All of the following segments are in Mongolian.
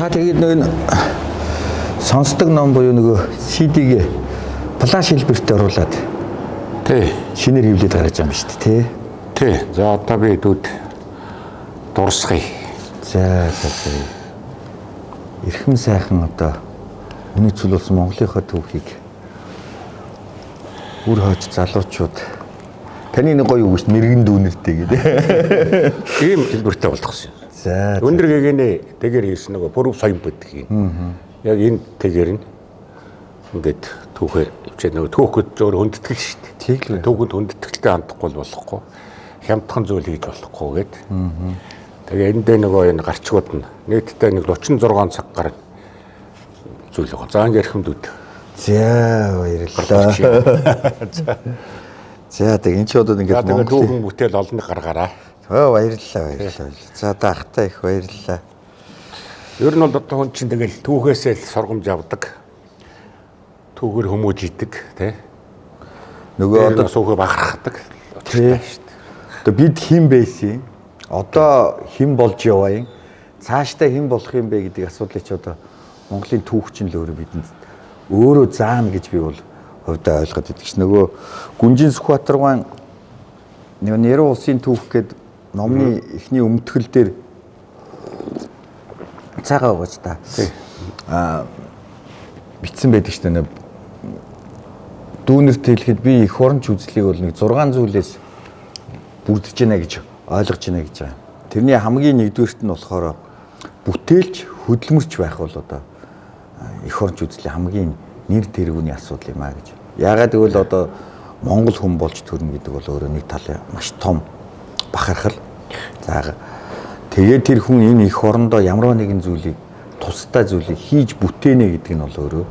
Та тэгээд нэг сонсдог ном буюу нөгөө CD-г плаш хэлбэрт оруулаад тий. Шинээр хөвлөд гаргаж байгаа юм шүү дээ, тий. Тий. За одоо би дүүд дурсгая. За. Эрхэм сайхан одоо миний зүйл болсон Монголынхаа түүхийг үр хойч залуучууд таны нэг гоё үг шүү мэрэгэн дүүнэртэй гэдэг. Ийм хэлбэртэй болгосон. За. Өндөр гэгэний тэгэр хийсэн нөгөө пүрэв соён бүдгийг. Яг энэ тэгэр нь ингээд түүхээр өвчөө нөгөө түүхэд зөөр хүндэтгэл шүү дээ. Тэг л. Түүхэнд хүндэтгэлтэй хандахгүй болохгүй. Хямдхан зүйл хийж болохгүй гээд. Тэгээ энэ дээр нөгөө энэ гарчгууд нь нийтдээ нэг 36 цаг гар зүйл байгаа. За ингээ эрхэмдүүд. За баярлалаа. За тэг энэ ч одоо ингээд Монголын түүхэн бүтээл олонх гаргаараа. Баярлалаа. За даахтай их баярлалаа. Ер нь бол одоо хүн чинь тэгэл түүхээсээ л сургамж авдаг. Түүхээр хүмүүж идэг тий. Нөгөө одоо сүүхэ бахархдаг. тий. Одоо бид хэн байсан? Одоо хэн болж яваа юм? Цаашдаа хэн болох юм бэ гэдэг асуудлыг ч одоо Монголын түүхчин л өөрөө бидэнд өөрөө заана гэж би бол хувьдаа ойлгоод байдаг ш. Нөгөө Гүнжин Сүхбаатаргаан нэг Нэрэн улсын түүх гэдэг номны эхний өмтгөл дээр цагаа өгөөч та. Бичсэн байдаг ш. Дүүнерт хэлэхэд би эх оронч үзлийг бол нэг 6 зүйлээс бүрдэж байна гэж ойлгож байна гэж байгаа. Тэрний хамгийн нэгдүгээрт нь болохоор бүтээлч хөдөлмөрч байх бол одоо эх оронч үзлийн хамгийн нэр тэргүүний асуудал юм а гэж. Яагаад гэвэл одоо Монгол хүн болж төрнө гэдэг бол өөрөө нэг талын маш том бахархал. За тэгээд тэр хүн энэ эх орондоо ямар нэгэн зүйлийг тусдаа зүйлийг хийж бүтээнэ гэдэг нь бол өөрөө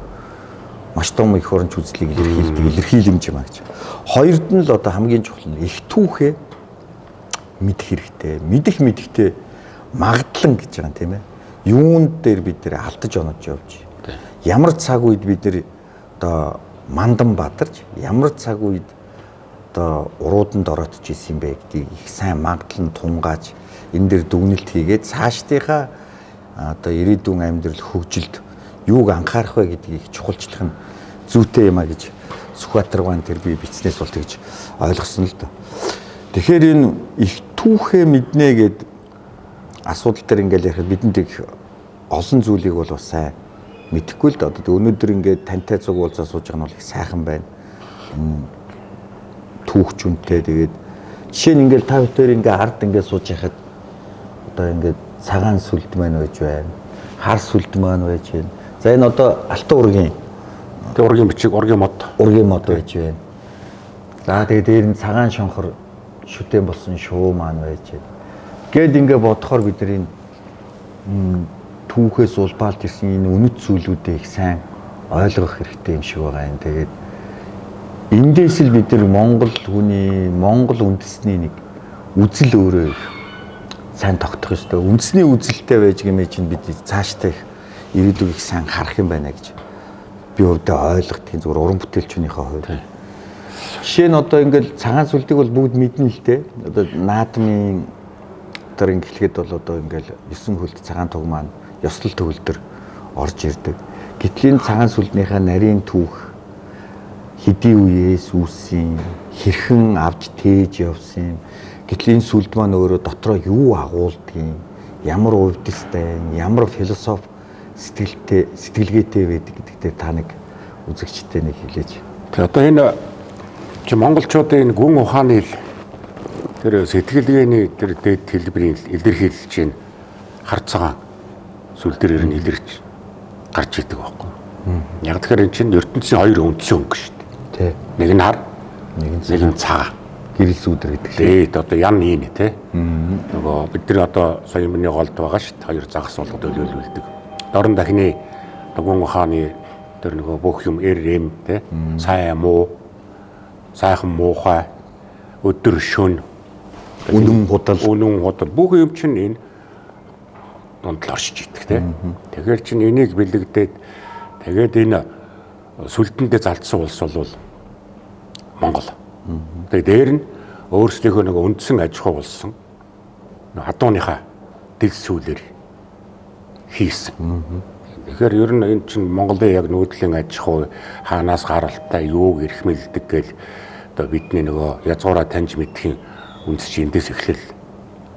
маш том эх оронч үзлийг илэрхийлдэг илэрхийлэмж юм а гэж. Хоёрд нь л одоо хамгийн чухал нь их түүхээ мэдэх хэрэгтэй. Мэдэхдээ магадлан гэж байгаа юм тийм ээ. Юунд дээр бид нэр алдаж онож явж. Ямар цаг үед бид нэр одоо мандан бадарч, ямар цаг үед одоо урууданд ороодч исэн юм бэ гэдгийг их сайн магадлан тунгааж энэ дэр дүгнэлт хийгээд цаашдынхаа одоо ирээдүйн амьдрал хөгжилд юуг анхаарах вэ гэдгийг чухалчлах нь зүйтэй юм а гэж Сүхбаатаргаан тэр би бичснээс бол тэгж ойлгосон л доо. Тэгэхээр энэ их түүхээ мэднэ гэд асуудал дээр ингээл ярихад бидэнд их олон зүйлийг бол бас сайн мэдэхгүй л доо. Өнөөдөр ингээд тантай цуг уулзаа сууж байгаа нь бол их сайхан байна. Түүхчүнтэй тэгээд жишээ нь ингээл та бүхэн ингээд ард ингээд сууж яхад одоо ингээд цагаан сүлд маань байж байна. Хар сүлд маань байж байна. За энэ одоо алтан ургийн ургийн бичиг, ургийн мод байж байна. За тэгээд дээр нь цагаан шонхор шүтэн болсон шуу маань байж байна. Гэт ингээ бодохоор бид нар энэ түүхээс улбаалт ирсэн энэ үнэт зүйлүүдээ их сайн ойлгох хэрэгтэй юм шиг байгаа юм. Тэгээд эндээс л бид нар Монгол хүний, Монгол үндэсний нэг үзэл өөрөө их сайн тогтох ёстой. Үндэсний үзэлтэй байж гэмээ чинь бид цаашдаа их ирээдүйг их сайн харах юм байна гэж би өвдөө ойлгохын зүгээр уран бүтээлчнийхээ хувьд. Жишээ нь одоо ингээл цагаан сүлдийг бол бүгд мэднэ л дээ. Одоо наадмын одоо ингэлэхэд бол одоо ингээл 9 хөлт цагаан туг маань ёслол төгөлдөр орж ирдэг. Гэтэл энэ цагаан сүлднийхээ нарийн түүх хэдий үеэс үүссэн, хэрхэн авч тээж явсан. Гэтэл энэ сүлд маань өөрөө дотроо юу агуулдгийг, ямар увдистай, ямар философи сэтгэлгээтэй байдаг гэдэгтээ та нэг үзэгчтэй нэг хэлээч. Тэгээ одоо энэ чи монголчуудын энэ гүн ухааны тэр сэтгэлгээний тэр дээд хэлбэрийн илэрхийлж чинь хар цагаан сүл дээр нь илэрч гарч идэг байхгүй. Яг тэгэхээр энэ чинь ертөнцийн хоёр үндсэн өнгө шүү дээ. Тий. Нэг нь хар, нэг нь цагаан. Гэрэл сүудэр гэдэг. Тий, одоо ян ийм тий. Нөгөө бид нар одоо сая миний голд байгаа шүү дээ. Хоёр загас болгоод өлөөлүүлдэг. Дорн дахны гүн ухааны тэр нөгөө бүх юм эм тий. Сайн муу, сайхан муухай, өдөр шөнө, үнэн худал бүх юм чинь энэ донд л оршиж идэг тий. Тэгэхээр чинь энийг бэлэгдээд тэгээд энэ сүлдэндээ залдсан улс бол Монгол. Тэгээд дээр нь өөрсдийнхөө нэг үндсэн аж ахуй болсон хадууныхаа дэг сүүлэр хийсэн. Тэгэхээр ер нь энэ чинь Монголын яг нүүдлийн аж ахуй хаанаас гаралтай юуг эрхмэлдэг гэл одоо бидний нөгөө язгуураа таньж мэдхийн үндэс чинь эндээс эхлэл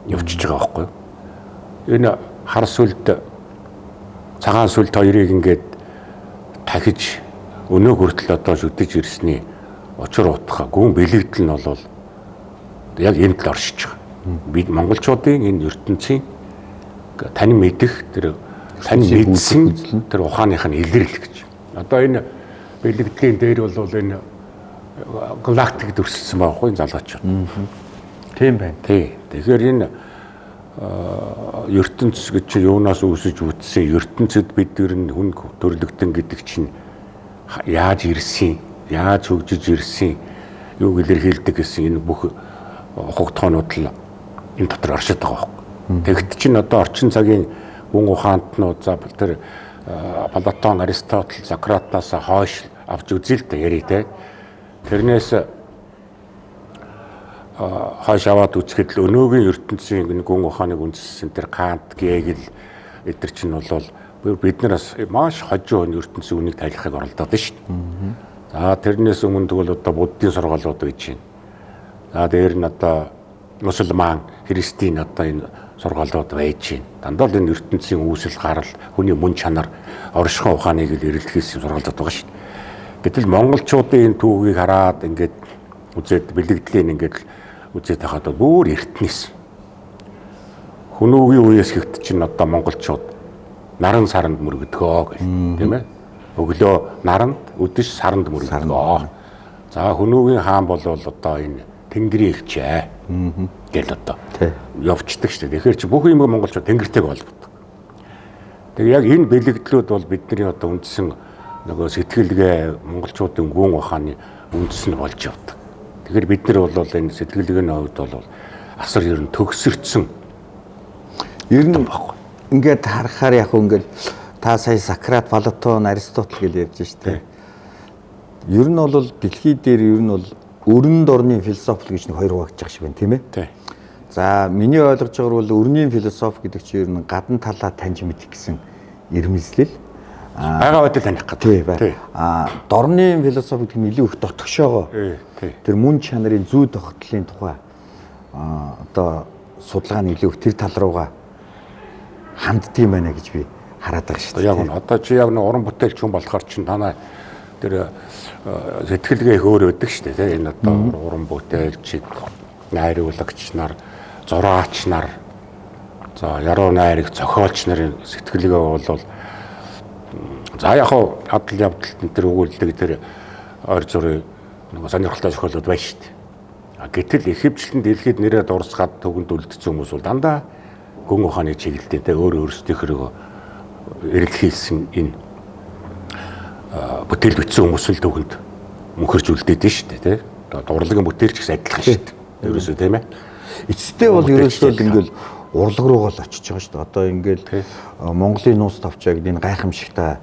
явчихж байгаа байхгүй юу? Энэ хар сүлд цагаан сүлд хоёрыг ингээд тахиж өнөө хүртэл одоо шүтэж ирсний учир утга гүн бэлэгдэл нь бол яг энд л оршиж байгаа. Бид монголчуудын энэ ертөнцийн тань мэдэх тэр тань мэдсэн тэр ухааных нь илэрэл гэж. Одоо энэ бэлэгдлийн дээр бол энэ галактик төрсөн байхгүй залгаач. Тийм байна. Тий. Тэгэхээр энэ ертөнц гэж чи юунаас үүсэж үтсэн ертөнцид бид нар хүн төрлөختөн гэдэг чинь яаж ирсэн, яаж хөгжиж ирсэн, юу илэрхийлдэг гэсэн энэ бүх хугтгаанууд л энэ дотор оршиж байгаа байхгүй. Тэгэхэд чинь одоо орчин цагийн гүн ухаантнууд за тэр Платон, Аристотель, Сократаас хойш авч үзээ л дээ яри те. Тэрнээс хойш аваад үзэхэд л өнөөгийн ертөнцийн гүн ухааныг үндэслэн тэр Кант, Гегел эдгээр чинь бол бид нараас маш хожуу ертөнцийн үнийг тайлахыг оролдоод байна шүү дээ. За тэрнээс өмнө тэгвэл одоо буддийн сургаалууд гэж байна. За дээр нь одоо мусульман, христийн одоо энэ сургаалууд байж байна. Дандаа л энэ ертөнцийн үүсэл гарал, хүний мөн чанар, оршихуй ухааныг л эрэлхийлсэн сургаалууд байгаа шүү дээ. Гэтэл монголчуудын энэ түүхийг хараад ингээд үзээд бэлэгдлийн ингээд үзээд тахад бүр эртнээс хүмүүгийн үеэс ихт чинь одоо монголчууд наран саранд мөргөдгөө гэх тийм ээ. Өглөө наранд, өдөш саранд мөргөдгөө. За хүмүүгийн хаан бол одоо энэ тэнгэрийн ихчээ гэл одоо явцдаг шүү дээ. Тэгэхээр чи бүх юм монголчууд тэнгэртэйг холбодог. Тэгээ яг энэ бэлэгдлүүд бол бидний одоо үндсэн нөгөө сэтгэлгээ монголчуудын гүн ухааны үндэс нь болж явдаг. Тэгэхээр бид нар бол энэ сэтгэлгээний хувьд бол асар ер нь төгсөрцөн. Ер нь ингээд харахаар яг ингээд та сая Сократ, Платон, Аристотель гэж ярьж штэ. Ер нь бол дэлхий дээр ер нь бол өрөнд орны философи гэж нэг хоёр хуваагдж байгаа шиг байна тийм ээ. Тий. За миний ойлгож байгаагаар бол өрний философи гэдэг чинь ер нь гадна талаа таньж мэдэх гэсэн ирмэлзлэл. Бага байдал таних гэдэг. Тий. Дорны философи гэдэг нь илүү их дотгошоогоо. Тэр мөн чанарын зүй тогтлын тухай одоо судалгааны илүү их тэр тал руугаа ханддгийм байна гэж би хараад байгаа шүү дээ. Яг нь одоо чи яг нэг уран бүтээлч хүн болохоор чинь танаа тэр сэтгэлгээ их өөр өгдөг шүү дээ. Энэ одоо уран бүтээлчид, найруулагч нар, зураач нар, за яруу найраг зохиолч нарын сэтгэлгээ бол за яг хаа адал явдалт тэр өгүүлдэг тэр ойр зургийн нэг сонирхолтой зохиолууд байна шүү дээ. Гэтэл ихэвчлэн дэлхийд нэрээ дурсгаад төгөнд үлдсэн хүмүүс бол дандаа гүн ухааны чиглэлтэй өөр өөрсдийнхөө эрэлхийлсэн энэ бүтээл бүтсэн хүмүүс л төгөнд мөнхөрж үлдээд нь шүү дээ тий. Урлагийн бүтээлч гэсэн адилхан шүү дээ. Ерөөсөө тийм ээ. Эцэстээ бол ерөөсөө л ингээл урлаг руугаа л очиж байгаа шүү дээ. Одоо ингээл Монголын нууц тавчаа гэдэг энэ гайхамшигтай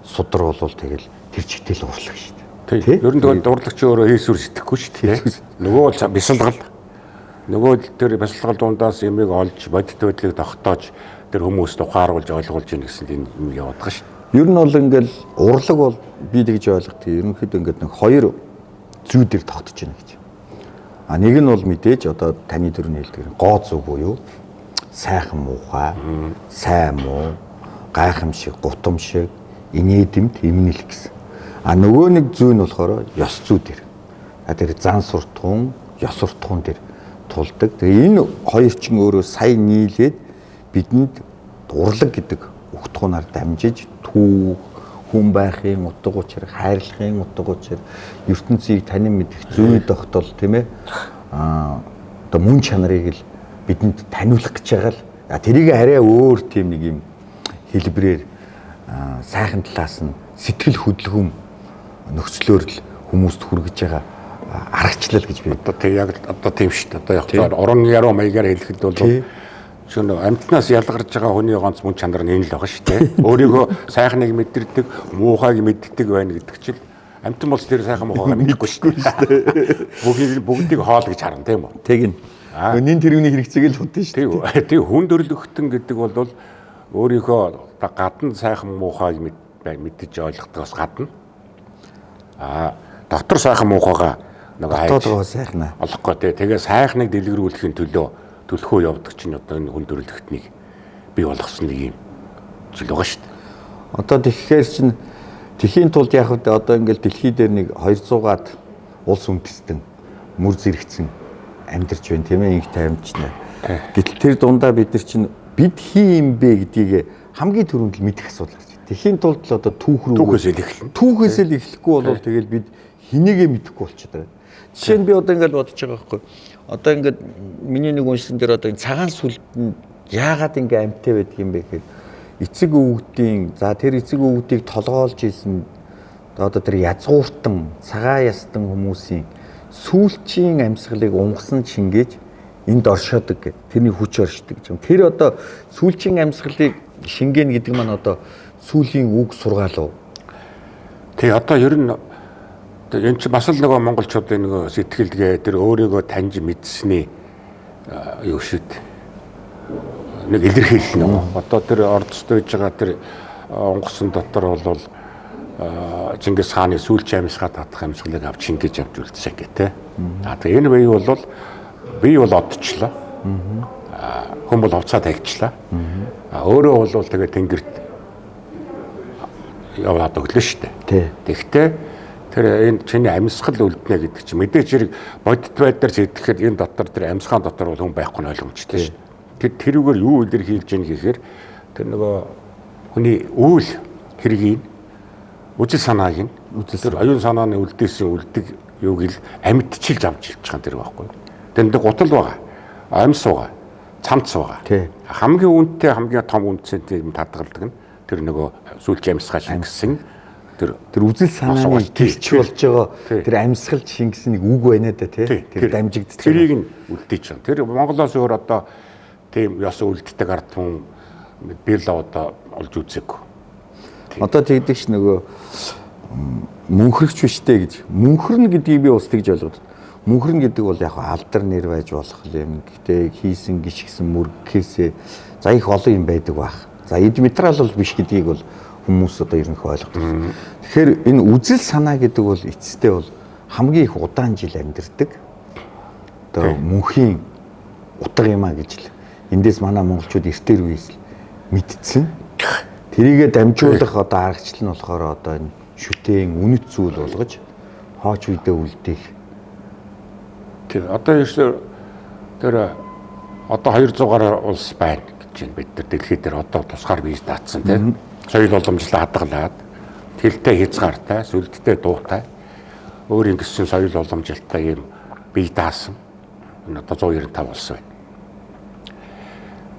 судар бол тэгэл тэр чигтэл урлаг шүү дээ. Тий. Ер нь тэгвэл урлагч өөрөө хийсүр сэтгэхгүй шүү дээ. Нөгөө бол бясалгал. Нөгөө тэр бясалгал дундаас ямиг олж бодит байдлыг тогтоож тэр хүмүүст ухааруулж ойлгуулж ийн гэсэн юм яваад байгаа шүү. Ер нь бол ингээл урлаг бол би тэгж ойлгох тийм ерөнхийдөө ингээд нэг хоёр зүй дээр тогтож байна гэж. Нэг нь бол мэдээж одоо таны дөрөв хэлдэг гоо зүг буюу сайхан муухай, сайн муу, гайхамшиг, гутамшиг, инээдэмт, эмнэлэх гэсэн. Нөгөө нэг зүй нь болохоор ёс зүй дээр. Тэр зан суртахуун, ёс суртахуун дээр тулдаг. Тэгээ энэ хоёр чинь өөрөө сая нийлээд бидэнд урлаг гэдэг утгуунаар дамжиж түүх, хүн байхын утга учир, хайрлахын утга учир, ертөнцийг танин мэдэх зүй тогтол тийм ээ. Одоо мөн чанарыг л бидэнд таниулах гэж байгаа л тэрийг арай өөр тийм нэг юм хэлбэрээр сайхан талаас нь сэтгэл хөдлөм нөхцлөөр л хүмүүст хүргэж байгаа аргачлал гэж би одоо тэг яг одоо тийм шүү дээ. Одоо яг орон яруу маягаар хэлэхэд бол чинь амьтнаас ялгарч байгаа хүний ганц мөн чанар нь энэ л байгаа шүү дээ. Өөрийгөө сайхныг мэдэрдэг, муухайг мэддэг байна гэдэг чинь амьтан бол тэр сайхан муухайг мэдэхгүй шүү дээ. Бүгдийг хоол гэж харна тийм үү? Тэг ин. Нин тэрүүний хэрэгцээг л бодсон шүү дээ. Тэг хүн төрлөختөн гэдэг бол өөрийнхөө гадна сайхан муухайг мэдэж ойлгохдоос гадна дотор сайхан муухайгаа нөгөө дотоодгоо сайхнаа олохгүй тэгээ сайхныг дэлгэрүүлэхийн төлөхөө явдаг чинь одоо энэ хүн төрөлхтнийг бий болгосон нэг юм зүйл байгаа шүү дээ. Одоо тэгэхээр чинь тэхийн тулд яг одоо ингээл дэлхий дээр нэг 200-аад улс үндэстэн мөр зэрэгцэн амьдарч байна тийм ээ, инх тайрамчнаа. Гэтэл тэр дундаа бид нар чинь бид хин юм бэ гэдгийг хамгийн түрүүнд л мэдэх асуудал гарч байна. Тэхийн тулд л одоо түүхээс л эхлэхгүй бол тэгэл бид хинээгээ мэдэхгүй болчиход байгаа. Жишээ нь би одоо ингээд бодож байгаа байхгүй. Одоо ингээд миний нэг уншсан дээр одоо энэ цагаан сүлд нь яагаад ингээ амьтаа байдаг юм бэ гэхээр эцэг өвгдийн тэр эцэг өвгдийг толгоолж исэн одоо тэр язгууртан цагаан ястан хүмүүсийн сүүлчийн амьсгалыг унгасан чингээж энд оршоодог гэх тэрний хүч оршдог юм. Тэр одоо сүүлчийн амьсгалыг шингэн гэдэг маань одоо сүүлийн үг сургаал уу? Тэгээ одоо ер нь энэ чинь бас л нөгөө монголчуудын нөгөө сэтгэлгээ тэр өөрийгөө таньж мэдсэний юу шít нэг илэрхийлэл нөгөө одоо тэр ордост байж байгаа тэр онгоцсон дотор бол Чингис хааны сүүлчийн амьсгаа татах амьсгалыг авч шингээж авч үлдсэн гэх тээ. Тэгээ энэ бие бол одчлаа. Хүн бол хувцаа тавьчлаа. Өөрөө бол тэгээ тэнгэрт яваад өглөө штэ. Тэгтээ тэр энэ чиний амьсгал үлднэ гэдэг чинь мэдээж хэрэг бодит байдлаар зэтгэхэд энэ дотор тэр амьсгаан дотор бол хүн байхгүй нь ойлгомжтой шүү. Тэрүүгээр юу илэрхийлж ийн гэхээр тэр нөгөө хүний үйл хэргийг үжил санааг нь тэр оюун санааны үлдээсэн үлдэг юуг л амьдчилж авч илж байгаа тэр байхгүй. Тэнд гутал байгаа. Амьс байгаа. Цамц байгаа. Хамгийн үнэтэй хамгийн том үнцэнтэй юм татгалдаг нь тэр нөгөө сүүлчийн амьсгаа шингэсэн тэр үжил санааны гэрч болж байгаа тэр амьсгал шингэсэн нэг үг байна да тий. Тэр дамжигддаг. Тэрийг нь үлдээж байгаа. Тэр Монголоос өөр одоо тийм ёс үлддэг ард түмэн би л одоо олж үзээгүй. Одоо тэгдэг ш нөгөө мөнхөрч биштэй гэж. Мөнхөрн гэдгийг би ус тэгж ойлгоод. Мөнхөрн гэдэг бол яг алдар нэр байж болох юм. Гэтэ хийсэн гიშгсэн мөргөөсөө за их олон юм байдаг бах. За эд материал бол биш гэдгийг бол хүмүүс одоо ерөнхий ойлгодог. Тэгэхээр энэ үжил санаа гэдэг бол эцэстээ бол хамгийн их удаан жил амьдэрдэг. Одоо мөнхийн утга юм а гэж л эндээс манай монголчууд эртээр үеэс мэдсэн. Тэрийгэ дамжуулах одоо аргачлал нь болохоор одоо энэ шүтэн үнэт зүйл болгож хооч үедээ үлдээх. Тэр одоо тэр одоо 200 гаруй улс байна гэж байна. Бид нар дэлхийд дээр одоо тусгаар бийж даатсан тийм. Соёл уламжлал хадгалаад тэлтэй хязгаартай, сүлдтэй дуутай өөр ингэсэн соёл уламжлалтай юм бий даасан. Энэ одоо 195 улс байна.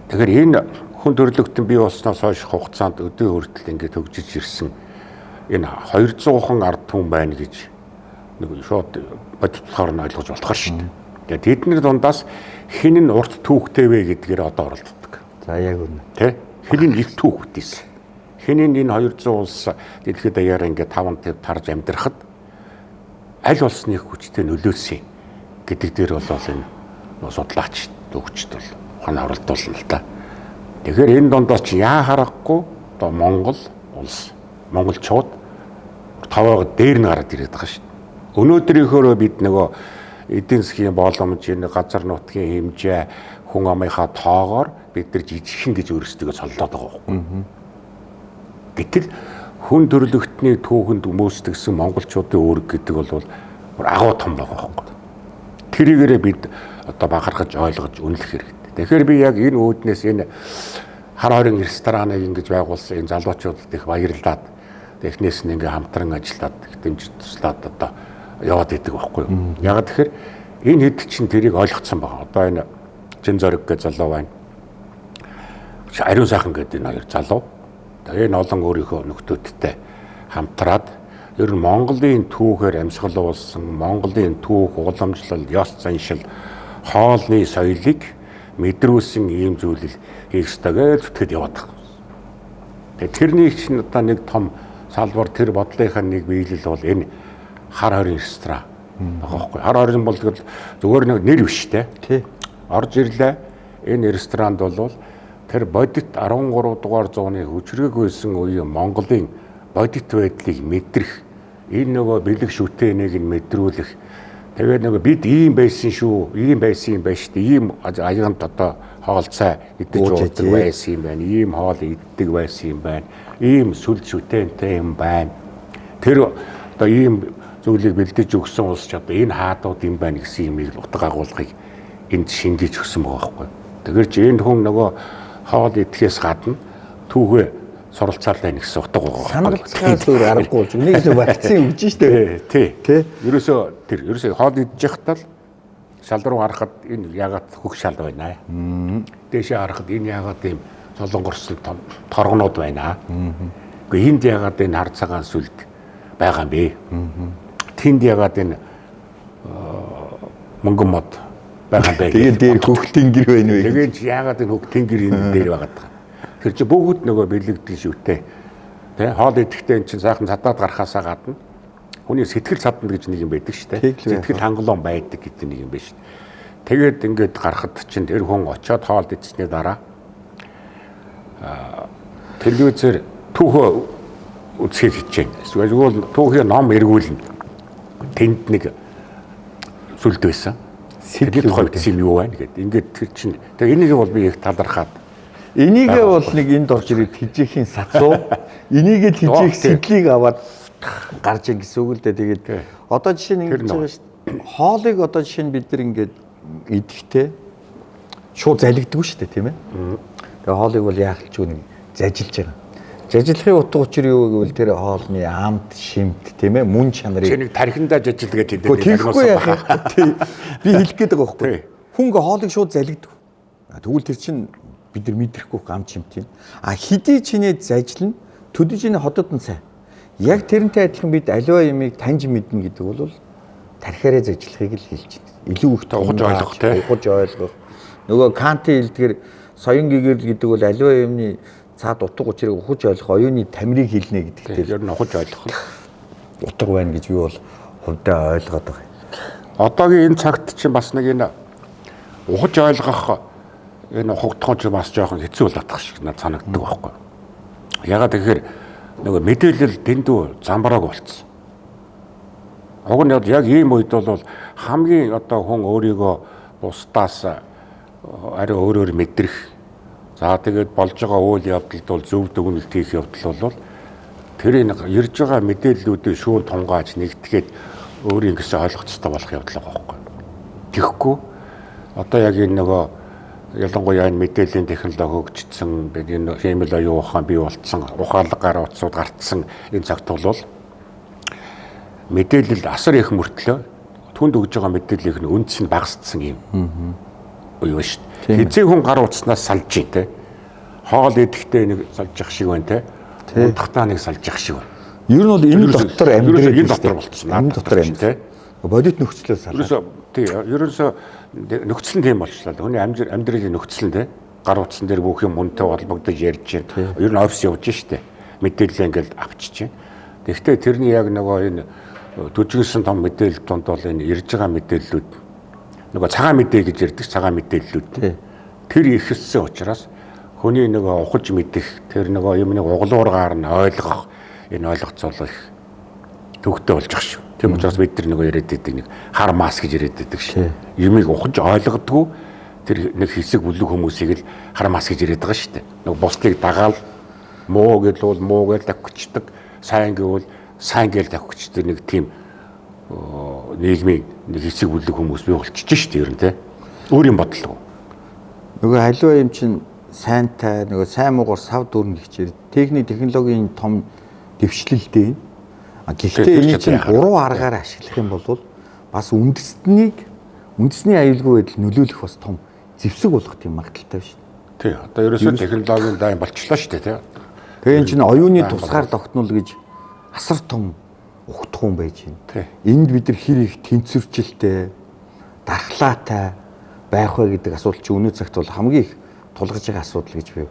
Тэгэхээр энэ хүн төрөлхтөн бий болсноос хойш хугацаанд өдөө хүртэл ингээд хөгжиж ирсэн энэ 200хан ард түмэн байна гэж нэг шууд бодитоор нь ойлгож болохоор шүү дээ. Тэгээд тэдний дундаас хэн нь урт түүхтэй вэ гэдгээр одоо оролддог. За яг үнэ. Тэ? Хэн нь их түүхтэйс. Хэн нь энэ 200 улс дэлхийд даяараа ингээд 5 тарж амьдрахад аль улсны хүчтэй нөлөөсөн гэдэг дээр бол энэ судлаач төгчд бол хоноо оролдуулна л та. Тэгэхээр энэ дундаас чи яа харахгүй одоо Монгол улс монголчууд таваагаа дээр нь гараад ирээд байгаа шүү. Өнөөдрийнхөө бид нөгөө эдийн засгийн боломж, энэ газар нутгийн хэмжээ, хүн амынхаа тоогоор бид нар жижигхэн гэж өөрсдөө соллоод байгаа байхгүй. Гэтэл хүн төрөлхтний түүхэнд өмөөсдөгсөн монголчуудын үүрэг гэдэг бол агуу том байгаа байхгүй. Тэрийгээрээ бид одоо бахархаж ойлгож үнэлэх хэрэгтэй. Тэгэхээр би яг энэ үүднээс энэ хар хорин рестораныг ингэж байгуулсан энэ залуучуудад их баярлаад технээс нь ингээ хамтран ажиллаад дэмжиж туслаад одоо яваад идэг байхгүй юу. Яг тэгэхээр энэ хэд чинь тэрийг ойлгоцсон байгаа. Одоо энэ Чин зориг гэж залуу байна. Ариун сайхан гэдэг энэ хоёр залуу. Тэгээ энэ олон өөрийнхөө нөхдүүдтэй хамтраад ер нь Монголын түүхээр амьсгалуулсан, Монголын түүх, уламжлал, ёс заншил, хоолны соёлыг мэдрүүлсэн ийм зүйлийг хийх ёстой гэж зүтгэж яваад байгаа. Тэгээ тэрний чинь одоо нэг том салбар тэр бодлынхаа нэг биелэл бол энэ хар хорин ресторан байгаа байхгүй. Хар хорин бол зүгээр нэг нэр биш те. Тий. Орж ирлээ. Энэ ресторанд бол тэр бодит 13 дугаар зууны хүчрэг байсан үеийн Монголын бодит байдлыг мэдрэх, энэ нөгөө бэлэг шүтээнийг нь мэдрүүлэх. Тэгээд нөгөө бид ийм байсан шүү, ийм байсан юм байна шүү дээ. Ийм аяганд одоо хоол цай идэж уудаг байсан юм байна. Ийм хоол иддэг байсан юм байна. Ийм сүл шүтээнтэй юм байна. Тэр одоо ийм зүйлийг бэлдэж өгсөн улс ч одоо энэ хаадууд юм байна гэсэн юмыг утга агуулгыг энд шингээж өгсөн байгаа байхгүй. Тэгэхээр ч энэ хүн нөгөө хоол идэхээс гадна түүхээ суралцаалаа гэсэн утга байгаа. Санагцгаас өөр аргагүй болж нэг л вакцин өгж штэ. Тий. Ерөөсөө хоол идэж явахдаа л шал руу харахад энэ ягаад хөх шал байна. Дээшээ харахад энэ ягаад ийм солонгорсон торгонууд байна. Гэхдээ энд ягаад энэ хар цагаан сүлд байгаа юм бэ? Тэнд ягаад энэ мөнгөн мод байгаа юм бэ? Тэгээд дээр хөх тэнгэр байна вэ? Тэгээд ягаад энэ хөх тэнгэр энэ дээр байгаа даа. Тэр чи бүгд нөгөө бэлэгдэл шүтээ. Тэ хоол идэхдээ эн чин сайхан цадаад гарахаасаа гадна хүний сэтгэл садна гэж нэг юм байдаг шүү дээ. Сэтгэл хангалуун байдаг гэдэг нэг юм байна шүү дээ. Тэгээд ингээд гарахад чинь тэр хүн очиод хоол идсэний дараа телевизээр түүхөө үзэхийг хичээнэ. Эсвэл түүхийн ном эргүүлнэ. Тэнд нэг сүлд байсан. Сэтгэл тухай бичсэн юм юу байна гэдэг. Ингээд тэр чинь тэгээ энийг бол би их талархаад. Энийгээ бол нэг энд орж ирээд хижээхийн сацуу. Энийгээ хижээх сэтлийг аваад гарч ин гэсэн үг л дээ. Тэгээд одоо жишээ нь ингэж байгаа шүү дээ. Хоолыг одоо жишээ нь бид нар ингээд идэхдээ шууд залгиддаг шүү дээ, тийм ээ. Тэгээ хоолыг бол яахалч нэг зажилж байгаа. Жажиллахын утга учир юу гэвэл тэр хоолны амт, шимт, тийм ээ, мөн чанарыг чи нэг тархиндаа жажил гэж хэлдэг. Тэгэхгүй яах вэ? Би хэлэх гээд байгаа байхгүй. Хүнгээ хоолыг шууд залгиддаг. Тэгвэл тэр чинь бид нар мэдрэхгүй гам чимт юм. Хэдий чинээ зажилна, төдөж ин ходод нь сайн. Яг тэрнтэй адилхан бид аливаа юмыг таньж мэднэ гэдэг бол тархиараа зажилахыг л хэлж байна. Илүү их ухаж ойлгох тийм. Ухаж ойлгох. Нөгөө Кантын хэлдгэр соён гэгэрл гэдэг бол аливаа юмны цаад утга учирыг ухаж ойлгох, оюуны тамирыг хэлнэ гэдэгтэй. Ер нь ухаж ойлгох утга байна гэж би бол хувьдаа ойлгоод байгаа. Одоогийн энэ цагт чинь бас нэг энэ ухаж ойлгох энэ хугтгооч бас жоохон хэцүү болоод шиг надад санагддаг байхгүй. Ягаад тэгэхээр нөгөө мэдээлэл дэндүү замбрааг болцсон. Уг нь яг ийм үед бол хамгийн одоо хүн өөрийгөө бусдаас арай өөрөөр мэдрэх. За тэгээд болж байгаа үйл явдалд бол зөв дүгнэлт хийх явдал бол тэрийг ирж байгаа мэдээллүүдээ шүүн тунгааж нэгтгэхэд өөрийн гэсэн ойлгоцтой болох явдал байгаа байхгүй. Тэгэхгүй одоо яг энэ нөгөө ялангуяа энэ мэдээллийн технологи хөгжсөн, бид энэ хэмэл оюун ухаан бий болцсон, ухаалаг гар утсууд гартсан энэ цагт бол мэдээлэл асар их мөртлөө түнд өгж байгаа мэдээллийнх нь үндэс нь багасдсан юм. Юу шүү дээ. Хэзээ хүн гар утснаас салж ий те. Хоол идэхдээ нэг салж явах шиг байна те. Унтахтаа нэг салж явах шиг байна. Ер нь бол энэ дотор амьдрал энэ дотор болчихсон. Энэ дотор юм те. Бодит нөхцлөөс салаа. Тий, ерөөсөө нөхцөл нь тийм болчихлоо. Хүний амьдралын нөхцөл нь те. Гар утсан дээр бүх юм үнтэй холбогдож ярьж байна. Ер нь офис явж штэ. Мэдээлэл ингээл авчиж байна. Гэхдээ тэрний яг нөгөө энэ төжигсэн том мэдээлэл донд бол энэ ирж байгаа мэдээллүүд нөгөө цагаан мэдээ гэж ярьдаг цагаан мэдээллүүд. Тэр ихссэн учраас хүний нөгөө ухаж мэдэх тэр нөгөө юмны углуургаар нь ойлгох энэ ойлголцол их төвхтэй болж байгаа шүү. Тийм учраас бид нар нөгөө яриад байдаг нэг хар мас гэж яриад байдаг шүү. Юмыг ухаж ойлгодгүй тэр нэг хэсэг бүлэг хүмүүсийг л хар мас гэж яриад байгаа шүү дээ. Нөгөө бусдыг дагаал муу гэвэл муу гэж давхичдаг, сайн гэвэл сайн гэж давхичдаг нэг тийм нийгмийн нэг хэсэг бүлэг хүмүүс бий болчихж шүү дээ ер нь те. Өөрийн бодлого. Нөгөө халиваа юм чинь сайнтай нөгөө сайн муугар сав дүүрнэ гэж техник технологийн том дэвшлэлтэй. Гэхдээ энэ чинь буруу аргаар ашиглах юм бол бас үндэсний аюулгүй байдал нөлөөлөх бас том зэвсэг болох тийм магадaltaй шүү дээ. Тий. Одоо ерөөсөө технологийн дайн болчихлоо шүү дээ тий. Тэгээ энэ чинь оюуны тусгаар тогтнол гэж асар том ухтгуун байж байна. Энд бид нар хэр их тэнцвэрчлэлтэй, дархлаатай байх вэ гэдэг асуулт чи өнөө цагт бол хамгийн их тулгарч байгаа асуудал гэж би.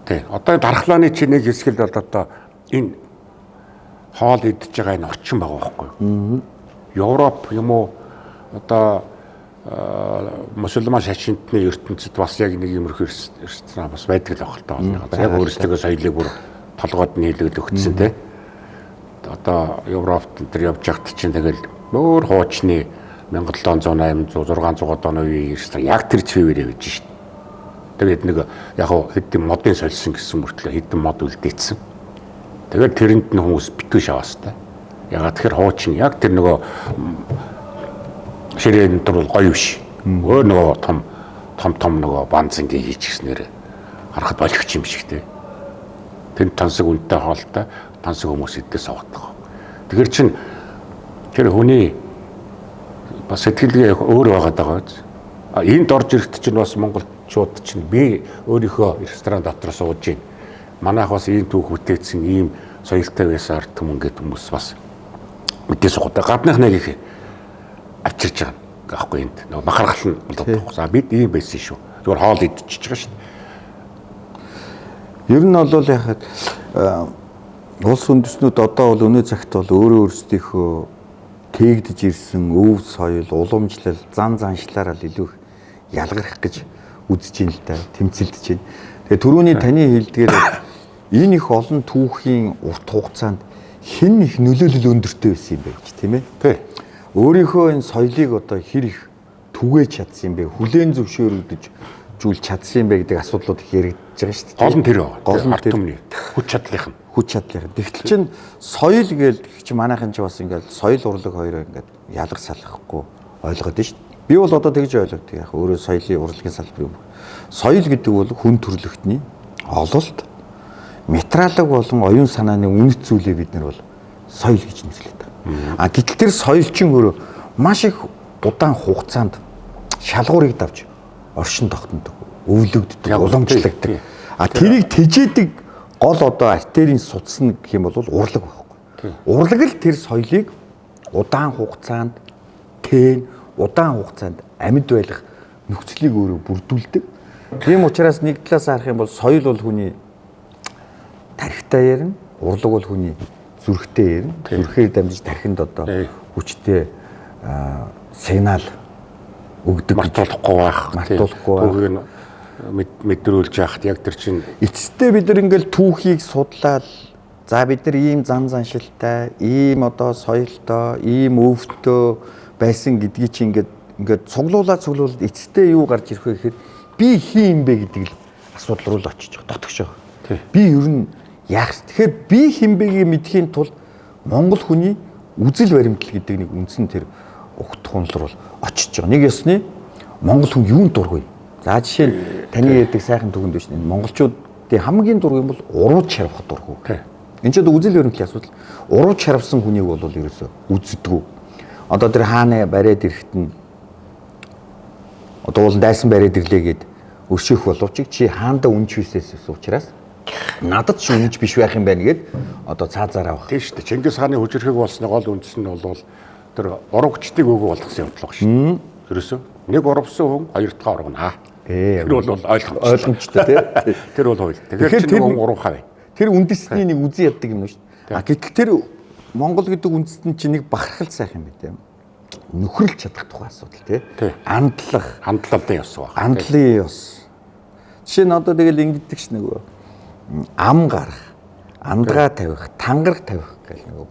Тий. Одоо дархлааны чинь нэг хэсэг л одоо энэ хоол идж байгаа энэ орчин байгаа байхгүй юу? Европ юм уу одоо мусульман шашинтны ертөнцид бас яг нэг юмрх ирсэн бас байдаг л баг л таа. Яг өөрсдөө соёлыг бүр толгойд нь хийлгэл өгсөн те. Одоо Европт энэ явж байхад чинь тэгэл өөр хуучны 1780 600 оны үеийн ирсэн яг тэр чивээрээ гэж шít. Тэгээд нэг яг хэдэн модын солисон гэсэн мөртлөө хэдэн мод үлдээсэн. Тэгээд тэрэнд нь хүмүүс битгий шаваастай. Ягаад тэгэхээр хуучин яг тэр нөгөө ширээн дөрвөл гоё биш. Өөр нөгөө том нөгөө банзангийн хийчихснээр харахад болгоч юм шиг те. Тэнд тансаг үнэтэй хоолтой тансаг хүмүүс идэх суудаг. Тэгэхээр чин тэр хүний бас сэтгэлгээ өөр байгаад байгаа биз. Энд орж ирэхэд чинь бас монголчууд чинь би өөрийнхөө ресторан дотор сууж байна. Манайх бас ийм түүх бүтээсэн ийм соёлтой байсан ард түмэн гэдэг хүмүүс бас мэдээ суудаг. Гадных нэг их авчирч байгаа аахгүй энд. Нөгөө бахархал нь болдог. За бид ийм байсан шүү. Зүгээр хоол идчихэж байгаа шүү. Ер нь бол яхад улс үндэстнүүд одоо бол өнөө цагт бол өөрөө өөрсдийнхөө тээгдэж ирсэн өв соёл, уламжлал, зан заншлаараа илүү ялгарх гэж үзэж ин л да, тэмцэлдэж байна. Тэгээ түрүүний таны хэлдгээр энэ их олон түүхийн урт хугацаанд хэн их нөлөөлөл өндөртэй байсан юм бэ гэж тийм ээ. Тий. Өөрийнхөө энэ соёлыг одоо хэр их түгээж чадсан юм бэ? Хүлээн зөвшөөрөгдөж жүүл чадсан юм бэ гэдэг асуудлууд их яригдж байгаа шүү дээ. Гол нь тэр ард түмний хүч чадлынх нь. Хүч чадлынх. Тэгтэл чинь соёл гээл чи манайхан ч бас ингээд соёл урлаг хоёроо ингээд ялгар салахгүй ойлгоод байна шүү дээ. Би бол одоо тэгж ойлгодог яг өөрөө соёлын урлагийн салбар юм. Соёл гэдэг бол хүн төрөлхтний ололт, материалог болон оюун санааны үнэт зүйлээ бид нар бол соёл гэж нэрлэдэг. А гэтэл тэр соёл чинь өөрөө маш их удаан хугацаанд шалгуурыг давж оршин тогтнодог, өвлөгддөг, уламжлагддаг. А тэрийг тэжээдэг гол одоо артерийн судас нь гэх юм бол урлаг байхгүй. Урлаг л тэр соёлыг удаан хугацаанд удаан хугацаанд амьд байх нөхцөлийг өөрөө бүрдүүлдэг. Тийм учраас нэг талаас харах юм бол соёл бол хүний тархитай ярина, урлаг бол хүний зүрхтэй ярина. Зүрхээр дамжиж тархинд одоо хүчтэй сигнал өгдөг. Мартуулахгүй байх. Мэдрүүлж яхад яг тэр чинь эцэстээ бид нар ингээл түүхийг судлаад за бид нар ийм зан заншилтай, ийм одоо соёлтой, ийм өвдөө байсан гэдгийг чи ингээд цуглуулаад эцэстээ юу гарч ирэх вэ гэхээр би хин юм бэ гэдэг л асуудал руу л очиж байгаа. Дотгош байгаа. Би ер нь яах. Тэгэхээр би хин бэгийг мэдхийн тулд монгол хүний үзэл баримтлал гэдэг нэг үндсэн тэр ухт хунлар бол очиж байгаа. Нэг ёсны монгол хүн юунд дургүй. За жишээ нь таны ярьдаг сайхан төгөнд биш энэ монголчуудын хамгийн дургүй юм бол урууж шарвах дургүй. Энд ч үзэл баримтлалын асуудал. Урууж шарвсан хүнийг бол ерөөсөө үздэггүй. Одоо тэр хааны бариад ирэхэд нь одоо уулан дайсан бариад ирлээ гэд өршөөх боловч чи хаандаа үнж хийсээс учраас надад ч үнж биш байх юм байна гэд одоо цаазаараа баг. Тийм шүү дээ. Чингис хааны хүчрхэг болсны гол үндэс нь бол тэр урагчдыг өгөө болгосон явдал баг шүү. Ерөөсөө нэг урвсан хүн хоёр дахь ургана. Тэр бол ойлгомжтой тий. Тэр бол хууль. Тэгэхээр тэр хүн урвахаа бай. Тэр үндэсний нэг үзэн яддаг юм шүү дээ. А гэтэл тэр Монгол гэдэг үндэстэн чинь нэг бахархал сайхан юм байна. Нөхөрлж чадах тухай асуудал тий. Хандлалын ёс баг. Хандлалын ёс. Жишээ нь одоо тэгэл ингэдэг ш нөгөө ам гарах, андгаа тавих, тангараг тавих гэх нөгөө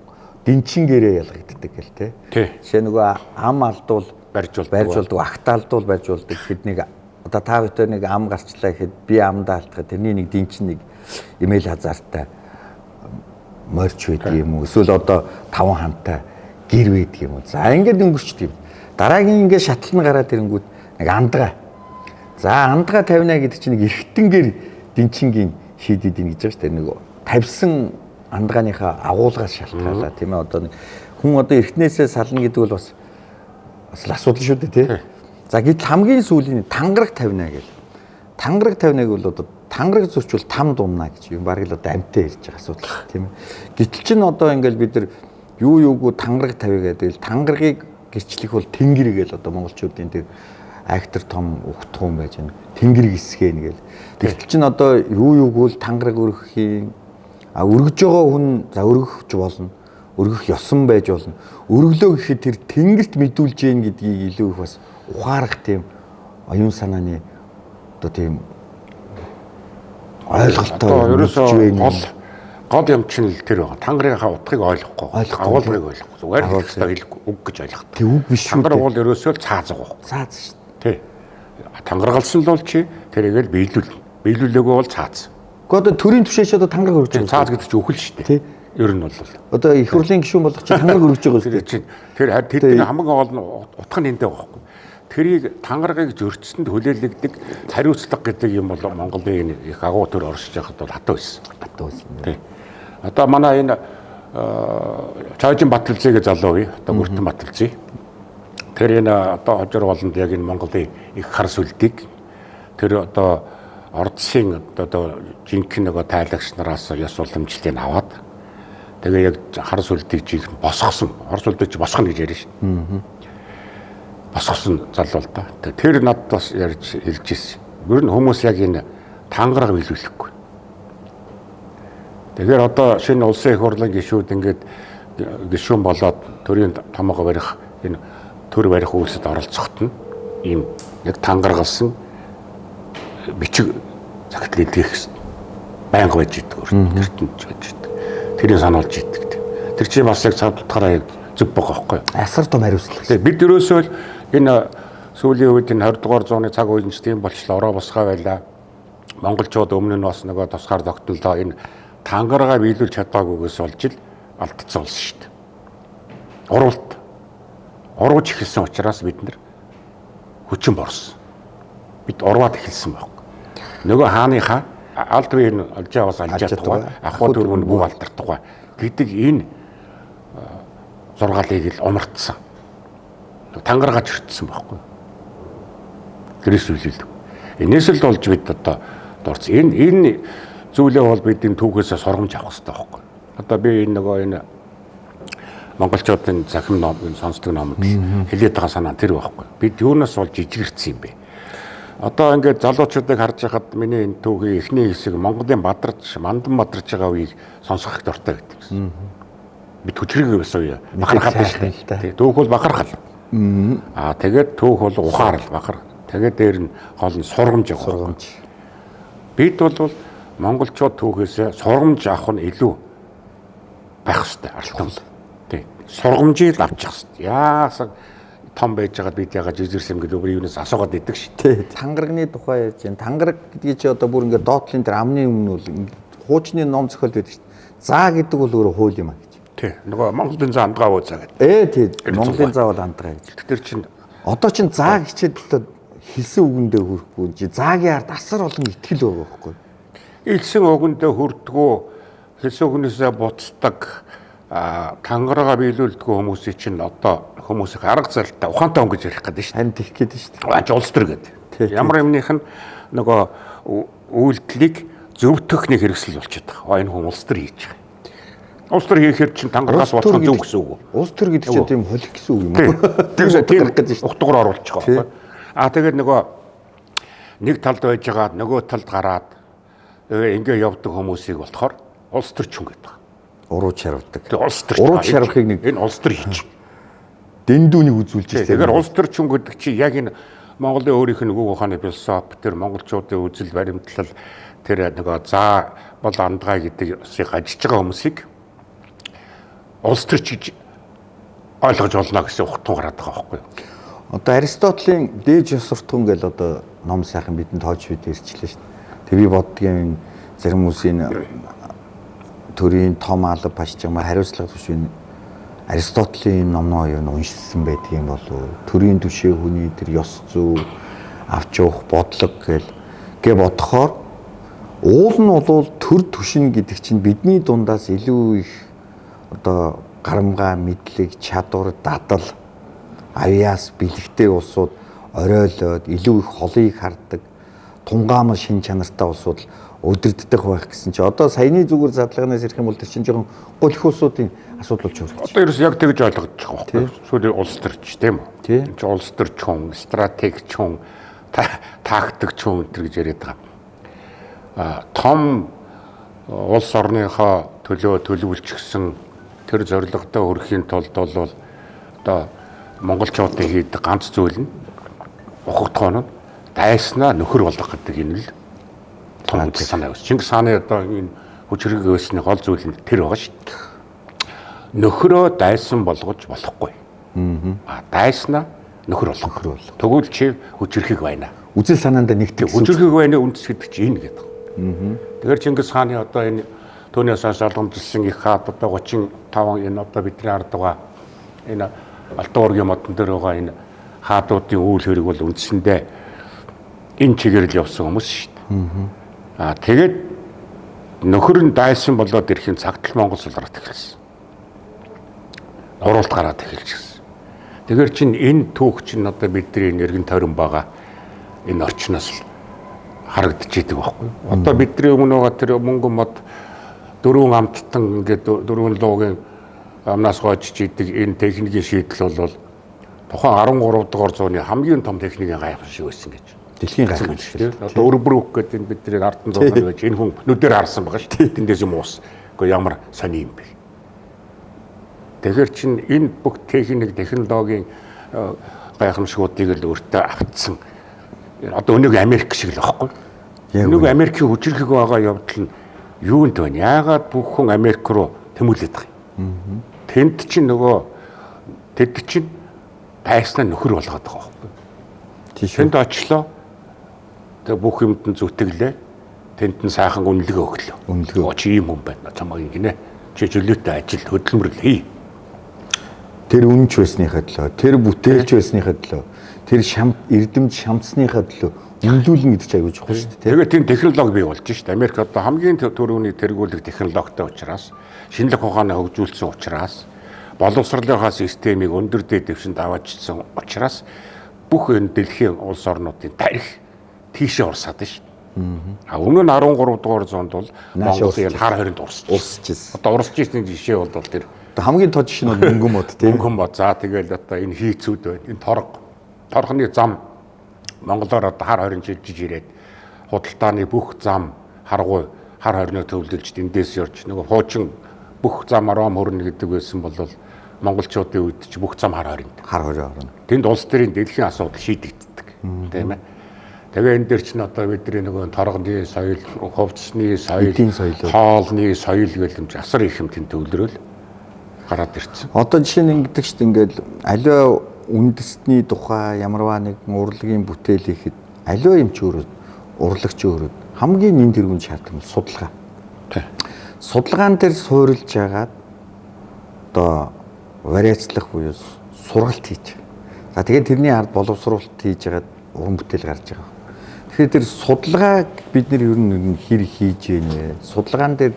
дэнчингээрээ ялгагддаг гэл тий. Жишээ нөгөө ам алдвал барьж болдог, агтаалдвал барьж болдог гэхэд нэг одоо та бүхэн нэг ам гарчлаа гэхэд би амдаа алдахад тэрний нэг дэнчин нэг имэйл хазаартай морч байдаг юм уу эсвэл одоо 5 хантай гэр байдаг юм уу. За ингээд өнгөрчдөг юм. Дараагийн ингээд шатлан гараад ирэнгүүт нэг андгаа. За андгаа тавина гэдэг чинь нэг эргэтэнгээр дэнчингийн шийдэд ийн гэж байгаа шүү дээ. Нэг тавьсан андгааныхаа агуулгаас шалтгаалаа тийм ээ. Одоо нэг хүн одоо эртнээсээ сална гэдэг бол бас асуудал шүү дээ тий. За гэтэл хамгийн сүүлийн тангараг тавина гэл. Тангараг тавинаг бол одоо тангараг зөрчвөл там думна гэж юм бараг л одоо амьтаа ярьж байгаа асуудал тийм ээ. Гэтэл чин одоо ингээл бид нар юу юугүй тангараг тавья гэдэг. Тангарагыг гэрчлэх бол тэнгэр гээл одоо монголчуудын тэр актер том ухтхуун байж байна. Тэнгэр гисгэн гээл. Гэтэл чин одоо юу юугүй л тангараг өргөхийн өргөж байгаа хүн за өргөхч болно. Өргөх ёсон байж болно. Өргөлөө гэхэд тэр тэнгэрт мэдүүлж гин гэдгийг илүү их бас ухаарах тийм оюун санааны одоо тийм ойлголтоо ерөөсөө гол юм чинь л тэр байгаа. Тангарынхаа утгыг ойлгохгүй. Агуулгыг ойлгохгүй. Зүгээр л хэлэхгүй үг гэж ойлгох. Тэг үг биш шүү. Тангар бол ерөөсөө л цааз байгаа. Цааз шүү. Тий. Тангаргалсан л бол чи тэрийгэл биелүүлээгүй бол цааз. Гэхдээ одоо төрийн түвшээч одоо тангар хөрөж байгаа. Цааз гэдэг чинь үхэл шүү дээ. Ер нь бол одоо их хурлын гишүүн болох чи тангар хөрөж байгаа шүү дээ. Тэр тэдний хамгийн гол нь утга нь эндээ байгаа байхгүй. Тэрийг тангаргыг зөрчсөнд хүлээлгдэг хариуцлага гэдэг юм бол Монголын их агуу төр оршиж байхад бол хатуу байсан. Хатуу байсан. Тий. Одоо манай энэ Чаажин Баталзый гэж залуу бий. Одоо Мөртөн Баталзый. Тэр энэ одоо хожир болонд яг энэ Монголын их хар сүлдийг тэр одоо Ордсын одоо жинхэнэ нөгөө тайлагч нараас ёс уламжлалыг аваад тэгээ яг хар сүлдийг жинхэнэ босгосон. Хар сүлдийг чи босгоно гэж ярьж шин. Босгосон залуу л да. Тэр надад бас ярьж хэлж ирсэн. Ер нь хүмүүс яг энэ тангараг биелүүлэхгүй. Тэгэхээр одоо шинэ улсын их хурлын гишүүд ингээд гишүүн болоод төрийн томоогоо барих энэ төр барих үйлсэд оролцоход нь ийм яг тангаргалсан бичиг загтал илгээх байнга байж идэг өртөнд байж идэг. Тэрийг сануулж идэг. Тэр чинь бас яг цаад утгаараа зөв байгаа байхгүй юу? Асар том хариуцлага. Бид ерөөсөө л энэ сүүлийн үед энэ 20 дугаар зууны цаг үед ч тийм болчлоо ороо босгоо байла. Монголчууд өмнө нь бас нөгөө тусгаар тогтнолоо энэ тангараа биелүүлж чадаагүйгээс болж л алдсан улс шүү дээ. Урууж эхэлсэн учраас бид нар хүчин борсон. Бид урваад эхэлсэн байхгүй. Нөгөө хааныхаа алд биеийн олж яваас алж чаддаг, ахуй төрөнд бүх алдардаг гэдэг энэ зургаалыг л умартсан. Тангаргаж өртсөн байхгүй. Тэрээс үлээлдэг. Энээс л болж бид одоо дурц. Энэ зүйлээ бол бидний түүхээс сургамж авах хэрэгтэй байхгүй. Одоо би энэ нөгөө энэ монголчуудын захим ном сонсдог номд хэлээд байгаа санаа тэр байхгүй. Бид юунаас болж ижигэрсэн юм бэ? Одоо ингээд залуучуудыг харж байхад миний энэ түүхийн эхний хэсэг Монголын мандан бадарч байгаа үеийг сонсох их дуртай гэдэг гэсэн. Бид хүчрэг байсан үе. Бахархал биш үү? Түүх бол бахархал. Тэгээд түүх бол ухаарл бахар. Тэгээд дээр нь гол нь сургамж авах. Сургамж. Бид бол монголчууд түүхээс сургамж авах нь илүү байх хэрэгтэй алтан. Тий. Сургамжийг авчих хэрэгтэй. Яасан том байж байгаад бид ягаад жижигэрсэн гэдэг өөр юунаас асуугаад идэг шүү. Тий. Тангарагны тухай ярьж байна. Тангараг гэдгийг чи одоо бүр ингээд доотлын тэр амны өмнө бол хуучны ном зохиол байдаг шүү. Заа гэдэг бол өөрөө хууль юм аа гэж. Тий. Нөгөө Монголын заа амдгаа ууцаа гэдэг. Тий. Монголын заа бол амдгаа гэж. Тэр чинь одоо чин заа хичээд л хэлсэн үгэндээ хүрэхгүй чи заагийн ард асар олон итгэл байгаа байхгүй. Хэлсэн үгэндээ хүрдгүү хэлсэн үгнээсээ буцдаг тангараа биелүүлдэг хүмүүсийн чинь одоо хүмүүсийн арга зайлтай ухаантай хүн гэж ярих гэдэг шүү дээ. Харин тийх гэдэг шүү дээ. Аач улс төр гэдэг. Ямар юмных нь нөгөө үйлдэлийг зөвтгөхний хэрэгсэл болчиход байгаа. Энэ хүн улс төр хийж байгаа. Улс төр хийхээр чинь тангараас бодох зөв гэсэн үг. Улс төр гэдэг чинь тийм холих гэсэн үг юм уу? Тийм утгаар оруулж байгаа байхгүй. Тэгээд нөгөө нэг талд байж байгаа нөгөө талд гараад ингээ явдаг хүмүүсийг болохоор улс төрч хүн гэдэг. Урууч шарвдаг. Улс төр. Урууч шарвахыг нэг энэ улс төр хийж. Дэндүүнийг үзүүлж байна. Тэгэхээр улс төрч хүн гэдэг чинь яг энэ Монголын өөрийнх нь үг ухааны философи, тэр монголчуудын үзэл баримтлал, тэр нөгөө заа бол амдгаа гэдэг усыг ажиж байгаа хүмүүсийг улс төрч гэж ойлгож болно гэсэн ухтан гараад байгаа байхгүй юу? Одоо Аристотелийн дээж ёсвортхон гэл одоо ном сайхан бидэнд тоож бид ирчлээ шүү дээ. Тэг би боддгийн зарим хүмүүсийн төрийн том алба пашчмаа хариуцлага төвшин Аристотелийн номноо юу уншсан байдгийн болов төрийн түшээ хүний тэр ёс зүй авч явах бодлого гэ бодохоор уул нь бол төр түшин гэдэг чинь бидний дундаас илүү их одоо гарамгаа мэдлэг чадвар дадал авьяас бэлэгтэй улсууд оройлоод илүү их холыг харддаг тунгаамал шин чанартай улсууд өдөрддөх байх гэсэн чи одоо саяны зүгээр задлаганаас ирэх юм бол тэр чинь жоохон гол их улсуудын асуудал болж байна. Одоо ерөөс яг тэгж ойлгож байгаа байхгүй. Сүүлийн улс төрч тийм үү? Тийм ч улс төрч хүн, стратегч хүн, тактикч хүн гэж яриад байгаа. Том улс орныхоо төлөө төлөвлөжсөн тэр зорилготой хүрэхийн тулд бол одоо монголчуудын хийдэг ганц зүйл нь ухагдах нь дайснаа нөхөр болгох гэдэг энэ л том үйл санаа байсан. Чингис хааны одоо энэ хүчрэг өсний гол зүйл нь тэр байгаа шүү дээ. Нөхрөө дайсан болгож болохгүй. Дайснаа нөхөр болгох. Тэгвэл чи хүчрэхийг байна. Үзэл санаанд нэгтгэх. Хүчрэхийг байна үндэс гэдэг чи энэ гэдэг. Тэгэхээр Чингис хааны одоо энэ түүнээс солонгожилсан их хаад одоо 35 энэ одоо бидний ард байгаа энэ Алтан уургийн модон дээр байгаа энэ хаадуудын үйл хэрэг бол үндсэндээ энэ чигээр л явсан хүмүүс шүү дээ. Тэгээд нөхөр нь дайсан болоод ирэхин цагтл Монгол улсаар тахилсан. Уралд гараад эхэлчихсэн. Тэгэхээр чин энэ түүх чин одоо бидний нэргэн тойрон байгаа энэ орчноос харагдчихийдэг байхгүй. Одоо бидний өмнө байгаа тэр мөнгөн мод дөрвөн амттан ингээд дөрвөн луугийн амнаас гоожж идэг энэ техникийн шийдэл бол тухайн 13 дугаар зууны хамгийн том техникийн гайхал шиг байсан гэж. Дэлхийн гайхал шүү дээ. Одоо Өрбөрөг гэдэг энэ бидний ардын зураг байж энэ хүн нүдээр харсан байгаа шүү дээ. Тэндээс юм уус. Гэхдээ ямар сони юм бэ? Тэгэхээр чин энэ бүх техник технологийн гайхамшгуудыг л өөртөө автсан. Одоо өнөөгийн Америк шиг л байхгүй. Өнөөгийн Америкийн хүчрэх байгаа явдал нь юунд байна? Яагаад бүх хүн Америк руу тэмүүлээд байгаа юм? Тэнд чинь тэд чинь дайснаа нөхөр болгоод байгаа байхгүй. Тэнд очлоо. Тэгээ бүх юмд нь зүтгэлээ. Тэнд нь сайхан үнэлгээ өглөө. Үнэлгээ. Чи ийм хүн байна. Чамайг гинэ. Чи чөлөөтэй ажил хөдөлмөрлөл хий. Тэр үнэнч байсныхаа төлөө, тэр бүтээлч байсныхаа төлөө, тэр эрдэмж шамцсныхаа төлөө үнэлүүлнэ гэдэг чинь аягүй чухал шүү дээ. Тэгээд тийм технологи бий болж шүү дээ. Америк одоо хамгийн түрүүний тэргүүлэг технологитой учраас, шинжлэх ухаанаа хөгжүүлсэн учраас, боловсролынхаа системийг өндөр дээд дэвшинд аваачсан учраас бүх энэ дэлхийн улс орнуудын тарих тийшээ урсаад шүү дээ. Өмнө нь 13 дугаар зуунд бол Монголын хар хоринд урсж ирсэн. Одоо урсж ирсэн жишээ бол тэр хамгийн тод жишээ нь мөнгөн мод тийм. Мөнгөн мод. За тэгэл одоо энэ хийцүүд байна. Энэ торгоны зам Монголоор одоо хар хорин жилжиж ирээд худалдааны бүх зам харгуй хар хориноо төвлөлж эндээс явж нөгөө хуучин бүх зам Ром хөрнө гэдэг байсан бол монголчуудын үед ч бүх зам хар хоринд. Хар хорин орно. Тэнд улс төрийн дэлхийн асуудал шийдэгддэг. Тийм ээ. Тэгээ энэ дээр чинь одоо бидний нөгөө торгоны соёл, хувцсны соёл, хоолны соёл гэх юм чи асар их юм тэнд төвлөрөөл гараад ирсэн. Одоо жишээ нь ингэдэг шүү дээ. Ингээл аливаа үндэсний тухай ямарваа нэгэн урлагийн бүтээл хийхэд аливаа юм ч өөрөө урлагч өөрөө хамгийн нэн тэргүүнд шаарддаг нь судалгаа. Судалгаан дээр суурилж яагаад одоо вариацлах буюу сургалт хийж. За тэгээд тэрний ард боловсруулалт хийж яагаад уран бүтээл гарч байгаа. Тэгэхээр тэр судалгааг бид нэр ер нь хэр хийж гэнэ. Судалгаан дээр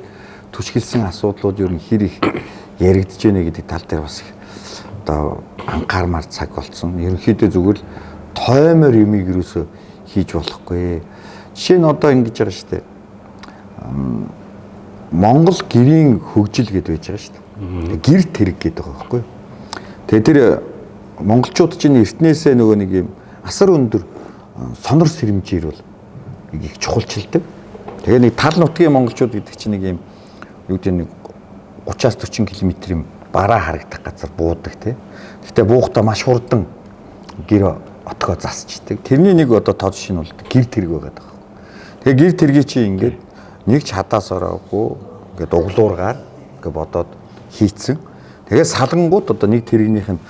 түшгэлсэн асуудлууд ер нь хэр их яригдж гэнэ гэдэг тал дээр бас их одоо анхаармаар цаг болсон. Ерөнхийдөө зүгээр тоймор юмыг юусоо хийж болохгүй. Жишээ нь одоо ингэж байгаа шүү дээ. Монгол гэрийн хөгжил гэдээ байж байгаа шүү дээ. Гэр тэрэг гэдэг байгаа байхгүй. Тэгээ тэр монголчууд чинь эртнээсээ нөгөө нэг юм асар өндөр сонор сэрэмжээр бол их чухалчилдаг. Тэгээ нэг тал нутгийн монголчууд гэдэг чинь нэг юм юу гэдэг нэг 30-40 км-ийн бараа харагдах газар буудаг тий. Гэтэ буухтаа маш хурдан гэр отгоо засчдаг. Тэрний нэг одоо тод шин бол гэр тэрэг байгаад байгаа. Тэгээ гэр тэргийг чи ингээд нэг ч хадаас ороогүй ингээд углуургаар ингээд бодоод хийцэн. Тэгээ салангууд одоо нэг тэрэгнийх нь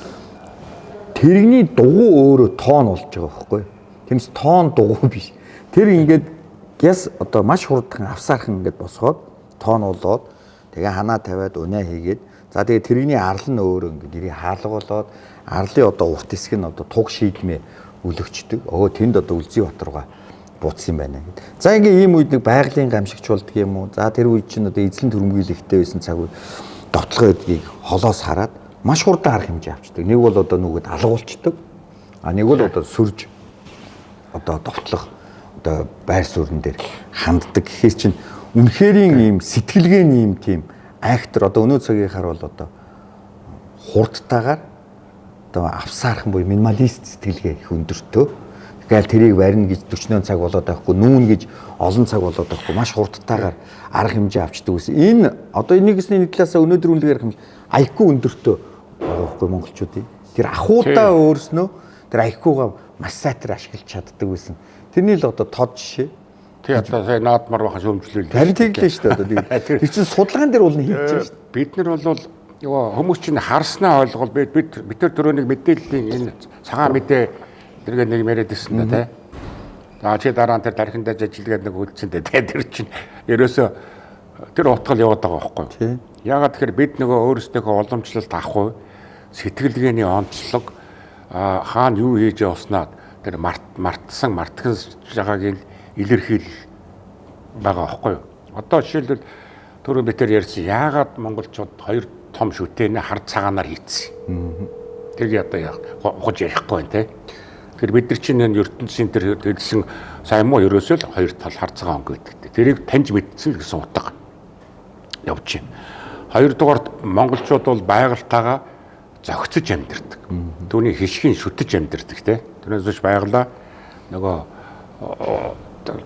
тэрэгний дугуй өөрөө тоон болж байгаа байхгүй. Тэмс тоон дугуй биш. Тэр ингээд яс одоо маш хурдан авсаархан ингээд босгоод тоон болоод тэгээ ханаа тавиад унаа хийгээд за тэгээ тэрэгний арал нь өөрөө ингээд нэрийг хаалгуулад арлын одоо урт хэсэг нь одоо туг шийдмээ өлөгчдөг. Тэнд одоо Үлзий бат руугаа бууцсан байна гэдэг. За ингээ ийм үед нэг байгалийн гамшигч болдг юм уу? За тэр үед чинь одоо эзлэн төрөмгийлэгтэй байсан цаг үед довтлогоо гэдгийг холоос хараад маш хурдан арга хэмжээ авчдаг. Нэг бол одоо нүгэд алгуулцдаг. Нэг бол одоо сүрж одоо довтлох одоо байр суурин дээр ханддаг. Гэхээр чинь үнэхэрийн ийм сэтгэлгээний ийм тийм актер одоо өнөө цагийнхаар бол одоо хурдтайгаар одоо авсаархан буюу минималист сэтгэлгээ их өндөртөө. Тэгэл тэрийг барина гэж 40 цаг болоод байхгүй, нүүн гэж олон цаг болоод байхгүй, маш хурдтайгаар арга хэмжээ авчдаг гэсэн. Энэ одоо энэгэсний нэг талаасаа өнөөдөр үнэлгээр ярих юм IQ өндөртөө байгаа байхгүй монголчуудын. Тэр ахуудаа өөрснөө тэр IQ-га маш сайтар ашиглаж чаддаг байсан. Тэрний л одоо тод жишээ. Тий одоо сая наадмар бахан шүүмжлэл. Харин тэглээ шүү дээ одоо. Тэр чинь судалгаан дээр бол нь хийж байгаа шүү дээ. Бид нар бол ёо хүмүүс чинь харснаа ойлгол бид тэр төрөнийг мэдээллийн энэ цагаан мэдээ тэргээ нэг яриад ирсэн да тий. За чи дараа нь тэр тархинд дэж ажилгээд нэг үлдсэн дээ тий. Тэр чинь ерөөсөө тэр утгал яваад байгаа байхгүй юу? Яагаад тэгэхээр бид нөгөө өөрсдийнхөө уламжлалт авахгүй сэтгэлгээний онцлог хаана юу хийж явснаа тэр мартсан мартгans жагаагийн илэрхийл байгаа байхгүй юу? Одоо жишээлбэл түрүү бид тэр ярьсан яагаад монголчууд хоёр том шүтэнэ хар цагаанаар хийцэн. Тэрийг одоо ухаж ярихгүй байна те. Тэр бид нар чинь энэ ертөнцийн тэр хэлсэн сайн муу ерөөсөө л хоёр тал хар цагаан гэдэг. Тэрийг таньж мэдсэн л гэсэн утга явж байна. Хоёрдугаарт монголчууд бол байгальтайгаа зохицож амьдардаг. Түүний хишгийн шүтэж амьдардаг те. Тэрнээс биш байгалаа нөгөө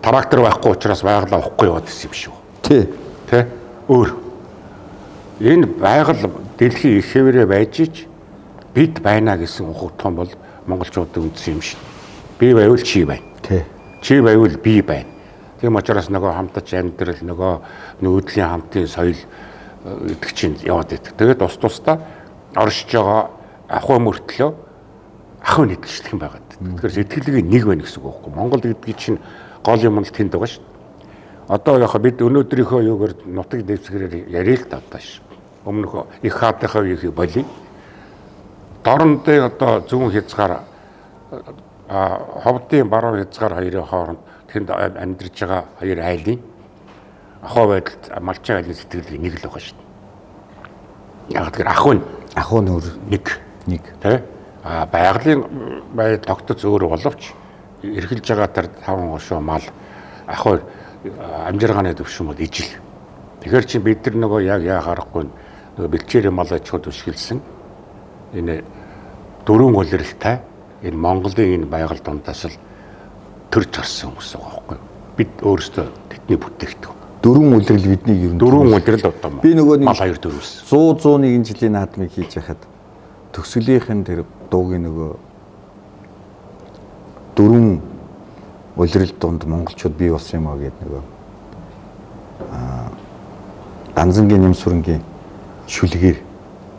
трактор байхгүй учраас байгалаа уухгүй яваад гэсэн юм шүү. Тий. Тэ? Өөр. Энэ байгаль дэлхийн их хэвээрээ байж ич бид байна гэсэн ухаан бол монголчуудын үндсэн юм шиг. Би байвал чи байна. Тий. Чи байвал би байна. Тийм учраас нөгөө хамтаж амьдрал нөгөө нүүдлийн хамтын соёл гэдэг чинь яваад байдаг. Тэгээд тусдаа оршиж байгаа ахуй мөртлөө ахуй нийтлэлчлэх юм байгаад. Тэгэхээр сэтгэлгээ нэг байна гэсэн үг байхгүй. Монгол гэдгийг чинь гол юм л тэнд байгаа шүү. Одоо яг бид өнөөдрийнхөө юугаар нутаг дэвсгэрээр ярил л та одоо ш. Өмнөх их хаатынхаа үеийг болий. Дорнодын одоо зүүн хязгаар ховдын баруун хязгаар хоёрын хооронд тэнд амьдарч байгаа хоёр айлын ахуй байдалд малч айлын сэтгэлгээ нэг л байгаа шүү. Яг тэр ахуй нөр нэг тий байгалийн байд тогтоц өөр боловч эргэлж байгаа тэр 5 гошоо мал ахуй амжиргааны төвшмөд ижил. Тэгэхээр чи бид нар нөгөө яг яа харахгүй нөгөө бэлчээр мал аж ахуйд өсгөлсөн энэ дөрвөн улиралтай энэ Монголын энэ байгаль дундаас л төрж гарсан хүмүүс байгаа байхгүй. Бид өөрсдөө тэдний бүтээгдэхүүн. Дөрвөн улирал бидний ер нь дөрвөн улирал одоо би нөгөө нэг мал хоёр дөрвөөс 100 101 жилийн наадмыг хийж яхад төгсгөлийнхэн тэр дуугийн нөгөө дөрвөн улирал донд монголчууд бий болсон юм аа гэдэг нөгөө Данзангийн Нэмсүрэнгийн шүлгээр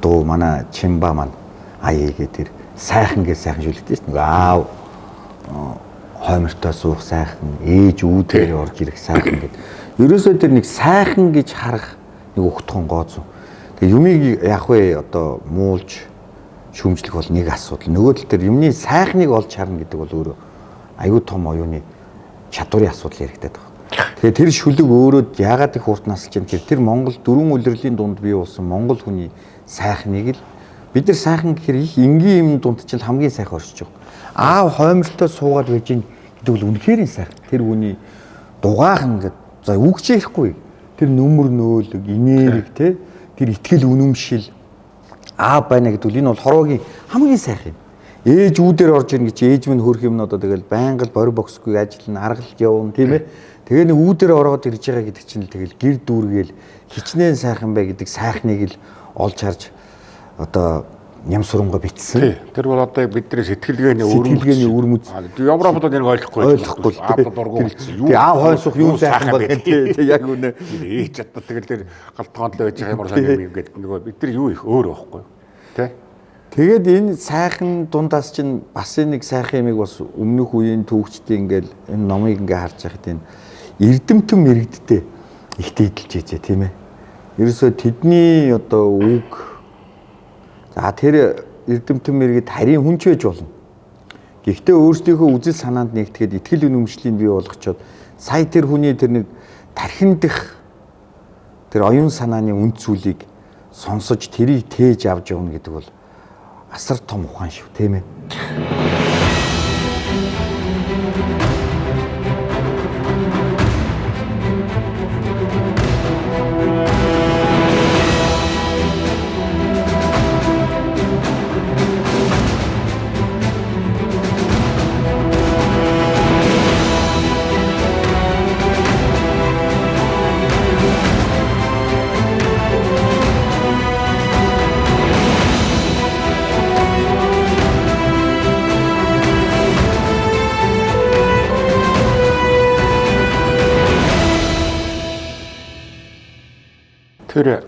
дуу манай Чимба маань аяагээ тэр сайхан шүлэгтэй шүү. Нөгөө аав хоймортой суух сайхан, ээж үүдээр орж ирэх сайхан гэдэг. Ерөөсөө тэр нэг сайхан гэж харах нэг өгтгөн гооц. Тэгээ юмыг яах вэ одоо муулж шүмжлэх бол нэг асуудал. Нөгөө тал дээр юмны сайхныг олж харна гэдэг бол өөрөө аюу том оюуны чадварын асуудал яригдаад байна. Тэгэхээр тэр шүлэг өөрөө яагаад их урт насалж юм тэр Монгол дөрвөн улирлын дунд бий болсон монгол хүний сайхныг л бид нар сайхан гэхээр их энгийн юм дунд чинь хамгийн сайхан оршиж байгаа. Аав хоймортой суугаад байж гин гэдэг бол үнэхээр сайхан. Тэр хүний дугаахан гэдэг за үгч ярихгүй. Тэр нөмөр нөөлөг, инээрэг те тэр итгэл үнэмшил аав байна гэдэг нь энэ бол хороогийн хамгийн сайхан юм. Ээж үүдээр орж ирнэ гэж ээж минь хөрх юм одоо тэгэл байнга бори боксгүй ажиллана, аргалж явна тийм ээ. Тэгээ нэг үүдээр ороод ирж байгаа гэдэг чинь л тэгэл гэр дүүргээл хичнээн сайхан бай гэдэг сайхныг л олж харж одоо Нямсурангоо битсэн. Тэр бол одоо бидний сэтгэлгээний өрмөц. Европод нэг ойлгохгүй. Аав дургуй болсон. Юу аав хойсох юу сайхан байна гэдэг яг үнэ. Ээж одоо тэгэл тэр галтгоонд л байж байгаа ямар сайн юм гэдэг нөгөө бид нар юу их өөр байхгүй. Тэ? Тэгээд энэ сайхан дундаас чинь бас нэг сайхан юмыг бас өмнөх үеийн түүхчдийн ингээл энэ номыг ингээ харж байхад энэ эрдэмтэн мэрэгдтэй ихтэй идэлж ээжээ тийм ээ. Ерөөсөө тэдний одоо үг за тэр эрдэмтэн мэргэд харийн хүн ч байж болно. Гэхдээ өөрсдийнхөө үзэл санаанд нэгтгэхэд итгэл үнэмшлийн бий болгочоод сая тэр хүний тэр нэг тархин дэх тэр оюун санааны үнд цүүлийг сонсож тэрийг тээж авч явна гэдэг бол асар том ухаан шүү тийм ээ. Тэр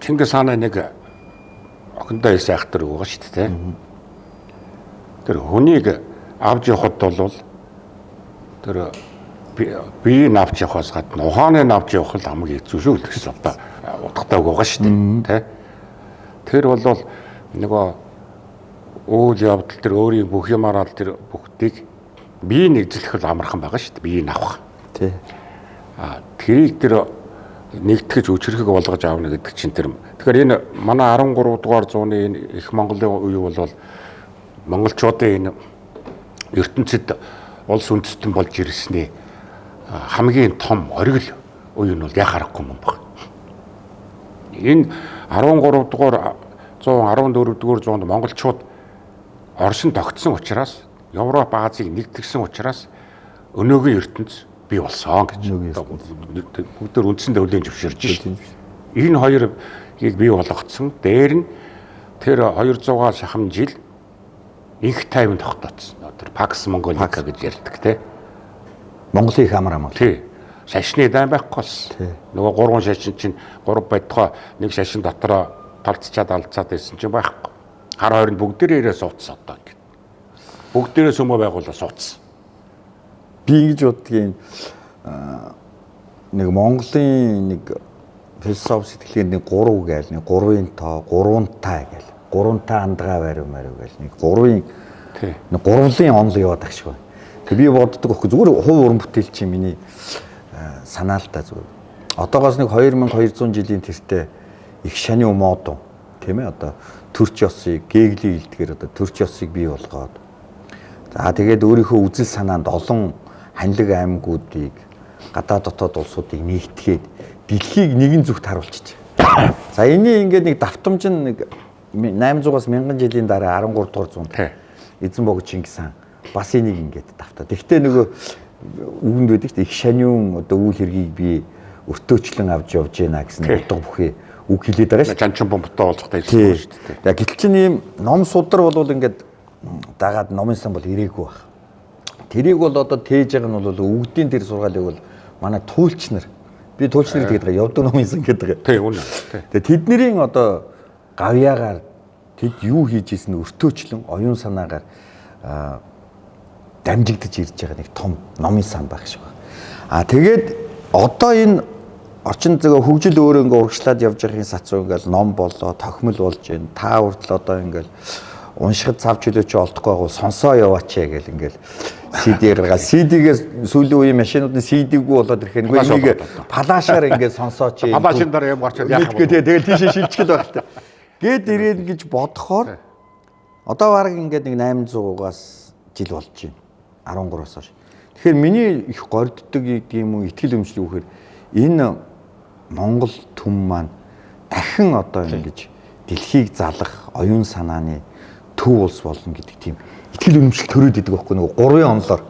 Чингис хааны нэг охиндоо ирсэн ах тэр байгаа шүү дээ. Тэр хүнийг авч явахд бол тэр бие навч явахаас гадна ухааны навч явах л хамгийн хэцүү шүү гэсэн одоо утгатай байгаа шүү дээ. Тэр бол нөгөө үйл явдал тэр өөрийн бүх юмараа тэр бүгдийг бие нэгжлэх л амархан байгаа шүү дээ. Бие навах. Тий. Тэрийг тэр нэгтгэж өчрөхөг болгож аавна гэдэг чинь тэр. Тэгэхээр энэ манай 13 дугаар зууны энэ их Монголын үе бол монголчуудын энэ ертөнцид улс үндэстэн болж ирсний хамгийн том оргил үе нь бол яа харахгүй юм байна. Энэ 13 дугаар 114 дугаар зуунд монголчууд Оршин тогтсон учраас Европ Азийг нэгтгэсэн учраас өнөөгийн ертөнц бий болсон гэж бүгд үндсэндээ хүлээн зөвшөөрж байна. Энэ хоёрыг бий болгоцсон. Дээр нь тэр 200-аас шахам жил инх тайван тогтооцсон. Тэр Пакс Монголика гэж ярьдаг те. Монголын их амар амал. Тий. Шашны дан байхгүй болсон. Нөгөө гурван шашин чинь 3 байтугай нэг шашин дотроо талцчаад алцаад байсан чинь байхгүй. Хар хооронд бүгдээрээ суудсан одоо ингэ. Бүгдээрээ сүмөө байгуулаад суудсан. Би ингэж боддгийн нэг Монголын нэг философи сэтгэлгээнд нэг 3 гээл нэг 3-ын тоо 3-тай гээл 3-тай андгаа барив гээл нэг 3-ын нэг 3-ын онол яваад ах шиг байна. Тэг би боддог байхгүй зүгээр хувь уран бүтээл чинь миний санаа л та зүгээр. Одоогоос нэг 2200 жилийн тэртээ их шаны модон тийм ээ одоо төрч ёсыг Геглийн хэлдгээр одоо төрч ёсыг бий болгоод за тэгээд өөрийнхөө үзэл санаанд олон ханилэг аймагуудыг гадаад дотоод улсуудыг нэгтгэхэд дэлхийг нэгэн зүгт харуулчих. За энэ ингээд нэг давтамж нэг 800-аас 1000 жилийн дараа 13 дугаар зуунд эзэн бог Чингис хаан бас энийг ингээд давтаад. Гэхдээ нөгөө үгэнд байдаг ч их шаниун одоо үйл хэргийг би өртөөчлөн авч явж байна гэсэн утга бүхий үг хэлээд байгаа шүү дээ. Жанчин бомбтой уулзахтай хэлсэн шүү дээ. За гэтэл чинь ийм ном судар бол ингээд дагаад номын сан бол ирээгүй баг. Тэрийг бол одоо тээж байгаа нь бол өгдийн тэр сургаалыг бол манай туульч нар би туульч нар гэдэг байгаа явдаг номын сан гэдэг. Тий үнэ. Тэгээ тэднэрийн одоо гавьяагаар тэд юу хийж ийсэн өртөөчлөн оюун санаагаар дамжигдаж ирж байгаа нэг том номын сан байх шиг байна. Тэгээд одоо энэ орчин зөөгөө хөгжил өөрөө ингээ урагшлаад явж байгаахын сацуу ингээл ном болоо тохимол болж байна. Та хүртэл одоо ингээл уншихад цав чөлөөч олдохгүй байгуу сонсоо яваач гэл ингээл CD гаргаад CD-гээс сүүлийн үеийн машинуудын CD-гүй болоод ирэхээр энийг палашаар ингээд сонсооч. Палашин дараа юм гарчаад яах вэ? Тэгэл тийшээ шилжчихэл байх та. Гэт ирээд гэж бодохоор одоо баг ингээд нэг 800-аас жил болж байна. 13-аас хойш. Тэгэхээр миний их горддог юм уу итгэл өмчлөг үхээр энэ Монгол түм маань дахин одоо ингэж дэлхийг залах оюун санааны төв улс болно гэдэг тийм итгэл үнэмшил төрөөд идэг байхгүй нөгөө 3 онлоор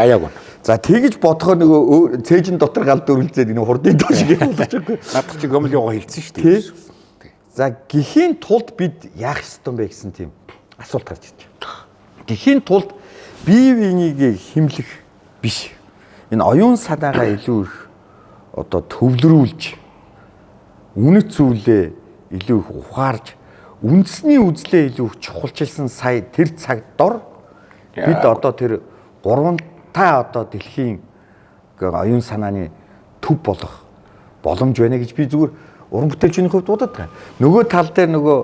яг байна. За тэгэж бодохоор нөгөө цээжин дотор гал дөрвөлзээд энэ хурдын доо шиг болж байгаа. Надад чи гомл яваа хэлсэн шүү дээ. За гэхийн тулд бид яах ёстой бэ гэсэн тийм асуулт гарч ирж байна. Гэхийн тулд бие биенийг хэмлэх биш. Энэ оюун санаагаа илүү их одоо төвлөрүүлж үнэт зүйлээ илүү их ухаарж үндэсний үзлээ илүү их чухалчилсан сая тэр цаг дор бид одоо тэр 3-тай одоо дэлхийн оюун санааны төв болох боломж байна гэж би зүгээр уран бүтээлчний хувьд бодод байгаа. Нөгөө тал дээр нөгөө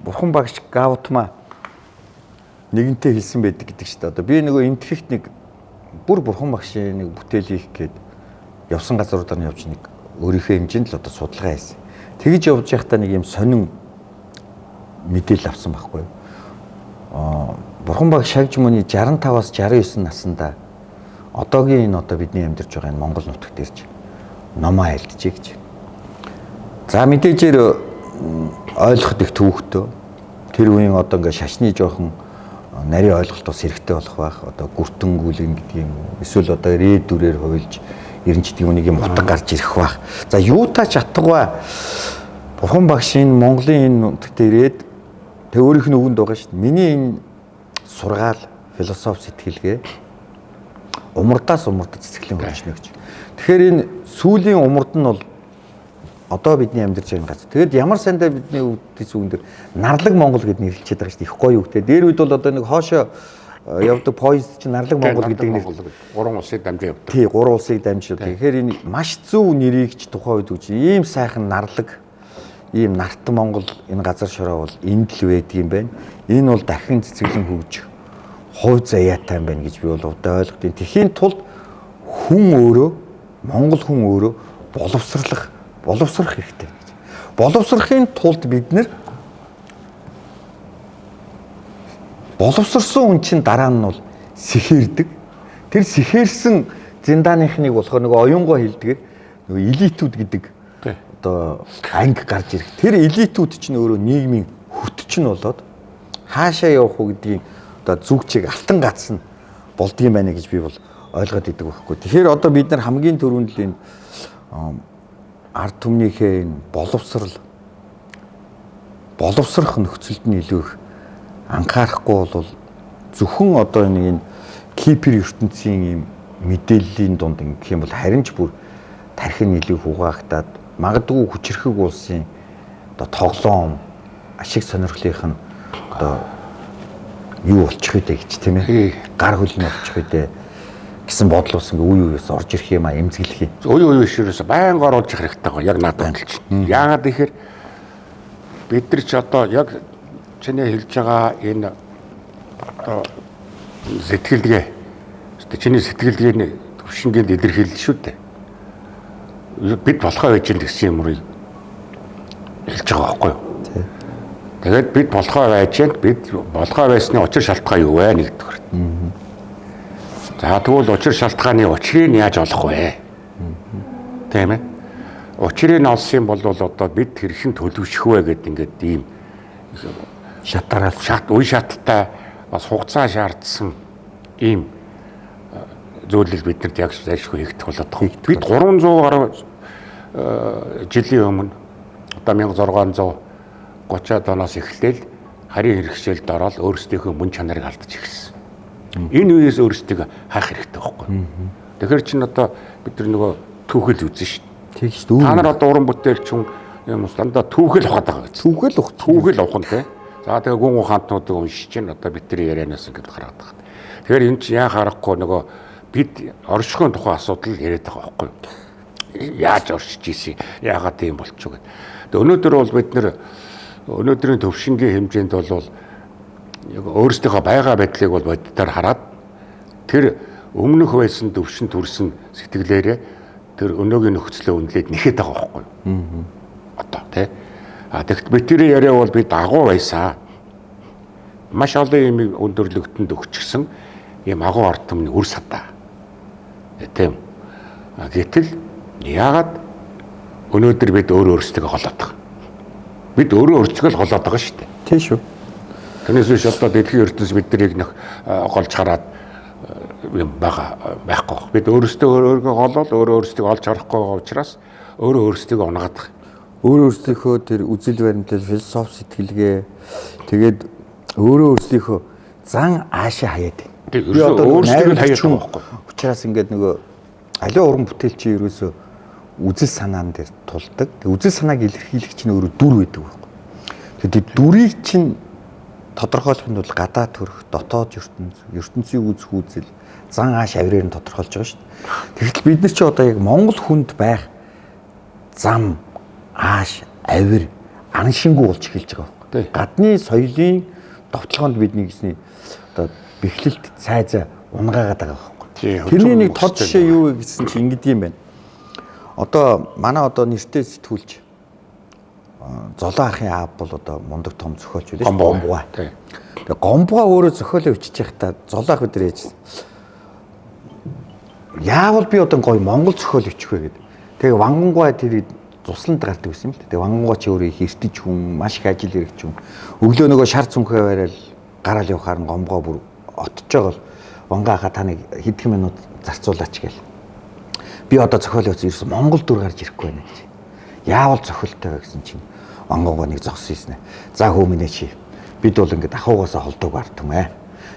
бурхан багш Гаутма нэгэнтээ хэлсэн байдаг гэдэг чинь одоо би нөгөө энтгэхт нэг бүр бурхан багшийн нэг бүтээл хийх гээд явсан газруудаар нь явж нэг өөрийнхөө хэмжээнд л одоо судалгаа хийсэн. Тэгж явж байхдаа нэг юм сонин мэдээлэл авсан байхгүй юу? Бурхан баг шагж мөний 65-аас 69 наснда одоогийн энэ одоо бидний амьдарч байгаа энэ Монгол нутагт ирж номоо айлтжээ гэж. За мэдээжээр ойлгоход их төвөгтэй. Тэр үеийн одоо ингээ шашны жоохон нарийн ойлголт бас хэрэгтэй болох байх. Одоо гүртэнгүүлэн гэдэг юм. Эсвэл одоо рээд дүрээр хуйлж 90 юуныг юм утга гарч ирэх байх. За юутай ч атгаваа бурхан багшийн Монголын энэ нутагт ирээд тэг өөрийнх нь өвөнд байгаа шүү дээ. Миний энэ сургаал, философи сэтгэлгээ умардаас умард цэцгэлэн хөнжнө гэж. Тэгэхээр энэ сүүлийн умард нь бол одоо бидний амьдарч байгаа газар. Тэгээд ямар сандаа бидний өвдөс үгэн дээр Нарлаг Монгол гэд нэрлэчихэд байгаа шүү дээ. Их гоё үгтэй. Дээр үед бол одоо нэг хоошоо явдаг поезд чинь Нарлаг Монгол гэдэг нэр. Гурван улсыг дамжиж явдаг. Тий, 3 улсыг дамжиж. Тэгэхээр энэ маш зөв нэрийг ч тухайн үед үгүй. Ийм сайхан Нарлаг, ийм Нартан Монгол энэ газар шороо бол энд л байдаг юм байна. Энэ бол дахин цэцэглэн хөгжих хувь заяатай юм байна гэж би бол удаа ойлгодیں۔ Тэхийн тулд хүн өөрөө, Монгол хүн өөрөө боловсрох хэрэгтэй. Боловсрохын тулд бид нэр боловсрсон хүн чинь дараа нь бол сэхэрдэг. Тэр сэхэрсэн зиндааныхныг болохоор нөгөө оюунгоо хэлдгээр нөгөө элитүүд гэдэг одоо анги гарч ирэх. Тэр элитүүд чинь өөрөө нийгмийн хөтч нь болоод хаашаа явах уу гэдгийг одоо зүг чиг алтан гац нь болдгийм байна гэж би бол ойлгоод идэг байхгүй. Тэгэхээр одоо бид нар хамгийн түрүүнд л энэ ард түмнийхээ энэ боловсрох нөхцөлд нь илүү их анхаарахгүй бол зөвхөн одоо нэг энэ кипер ертөнцийн юм мэдээллийн дунд ингэх юм бол харин ч бүр тархин илүү хугаагтаад магадгүй хүчрхэг улсын одоо тоглоом ашиг сонирхлынх нь одоо юу болчих вэ гэж тийм ээ гар хөлн болчих вэ гэсэн бодлоос ингээ үе үеэс орж ирэх юм а эмзэглэх юм. Үе ширээс байнга оруулж явах хэрэгтэй гоо яг надад хэлж. Яагаад гэхээр бид нар ч одоо яг чиний хэлж байгаа энэ одоо сэтгэлгээ чиний сэтгэлгээний төвшингийн илэрхийлэл шүү дээ. Бид болохоо байж гэсэн юмрыг хэлж байгаа байхгүй юу? Тэгээд бид болохоо байж бид болохоо байсны учир шалтгаан юу вэ нэгдүгээр. За тэгвэл учир шалтгааны учрыг яаж олох вэ? Тийм ээ. Учрыг олсон бол одоо бид хэрхэн төлөвшөх вэ гэдэг ингээд ийм үе шаттай бас хугацаа шаардсан ийм зүйлийг биднэрт яг зайлшгүй хийгдэх болоод байгаа. Бид 300 гаруй жилийн өмнө одоо 1630-аад оноос эхлээл харийн хэрэгшээлд ороод өөрсдийнхөө мөн чанарыг алдаж ирсэн. Энэ үеэс өөрсдөө хаах хэрэгтэй байхгүй. Тэгэхээр чинь одоо бид нар нөгөө түүхэл үзэн шүү дээ. Тэг шүү дээ. Та нар одоо уран бүтээлч хүн юм дандаа түүхэл ухаад байгаа гэж. Түүхэл ухах нь те. За тэгээ гүн ухаантнуудыг уншиж чинь одоо бидний ярианаас ингээд хараад байгаа. Тэгэхээр энэ чинь яа харахгүй нөгөө бид оршихуйн тухайн асуудал яриад байгаа байхгүй юу? Яаж оршиж ийсэн? Яагаад тийм болчих вэ? Тэгээ өнөөдөр бол бид нэр өнөөдрийн төвшингийн хэмжээнд бол яг өөрсдийнхөө байгаа байдлыг бол боддоор хараад тэр өмнөх байсан төвшин төрсэн сэтгэлээрээ тэр өнөөгийн нөхцөлөө үнэлээд нэхэд байгаа байхгүй юу? Одоо тий. Тэгэхдээ бидний яриа бол бид агуу байсан. Маш олон юм өндөрлөгтөнд өгчихсэн ийм агуу ард түмний үр садаа. Тийм. Гэтэл яагаад өнөөдөр бид өөрсдөө голоод байгаа? Бид өөрсдөө л голоод байгаа шүү дээ. Тийм шүү. Тэрнээс биш одоо дэлхийн ертөнц биднийг нэг голж хараад юм байхгүй. Бид өөрсдөө голоод өөрсдөө олж харахгүй байгаа учраас өөрсдөө унгаад байгаа. Өөрсдийнхөө тэр үзэл баримтлал, философи сэтгэлгээ тэгээд өөрсдийнхөө зан аашаа хаяад байна. Би одоо өөрсдөө хаяад байгаа байхгүй. Учираас ингээд нөгөө аливаа уран бүтээлчийн ерөөсөө үзэл санаан дээр тулдаг. Үзэл санааг илэрхийлэх чинь өөрөө дүр байдаг байхгүй. Тэгээд дүрийг чинь тодорхойлохын тулд гадаад төрх, дотоод ертөнцийг үзэх үзэл, зан ааш авираар нь тодорхойлж байгаа шүү дээ. Тэгэхдээ бид нар чи одоо яг Монгол хүнд байх зам, ааш, авир, аншингүй болж эхэлж байгаа байхгүй. Гадны соёлын довтлогоонд бидний гэсний одоо бэхлэлт цайзаа унгаагаад байгаа байхгүй. Тэрний нэг тод жишээ юу вэ гэсэн чинь ингэдэг юм байна. Одоо манай одоо нэртэй сэтгүүлч Золоо ахын аав бол одоо мундаг том зохиолч үлээ. Гомбуга. Тэгээ Гомбуга өөрөө зохиолоо өччих та Золоо ах өдөр ээж. Яавал би одоо гоё Монгол зохиол өчих вэ гэдэг. Тэгээ Вангангуй тэр тусланд гардаг байсан юм л. Тэгээ Вангангуй ч өөрөө их эртэж хүн, маш их ажил хэрэгч хүн. Өглөө нөгөө шар цүнхээ барайл гараал явахаар Гомбуга бүр отж байгаа бол Ванга хаа таныг хэдхэн минут зарцуулаач гээл. Би одоо зохиол өц ирсэн Монгол дүр гарч ирэхгүй байна гэж. Яавал зохиолтой вэ гэсэн чинь Вангангуй нэг зогсон юмнэ. За хөөмнэ чи. Бид бол ингээд ахуугаасаа холдог ард юм аа.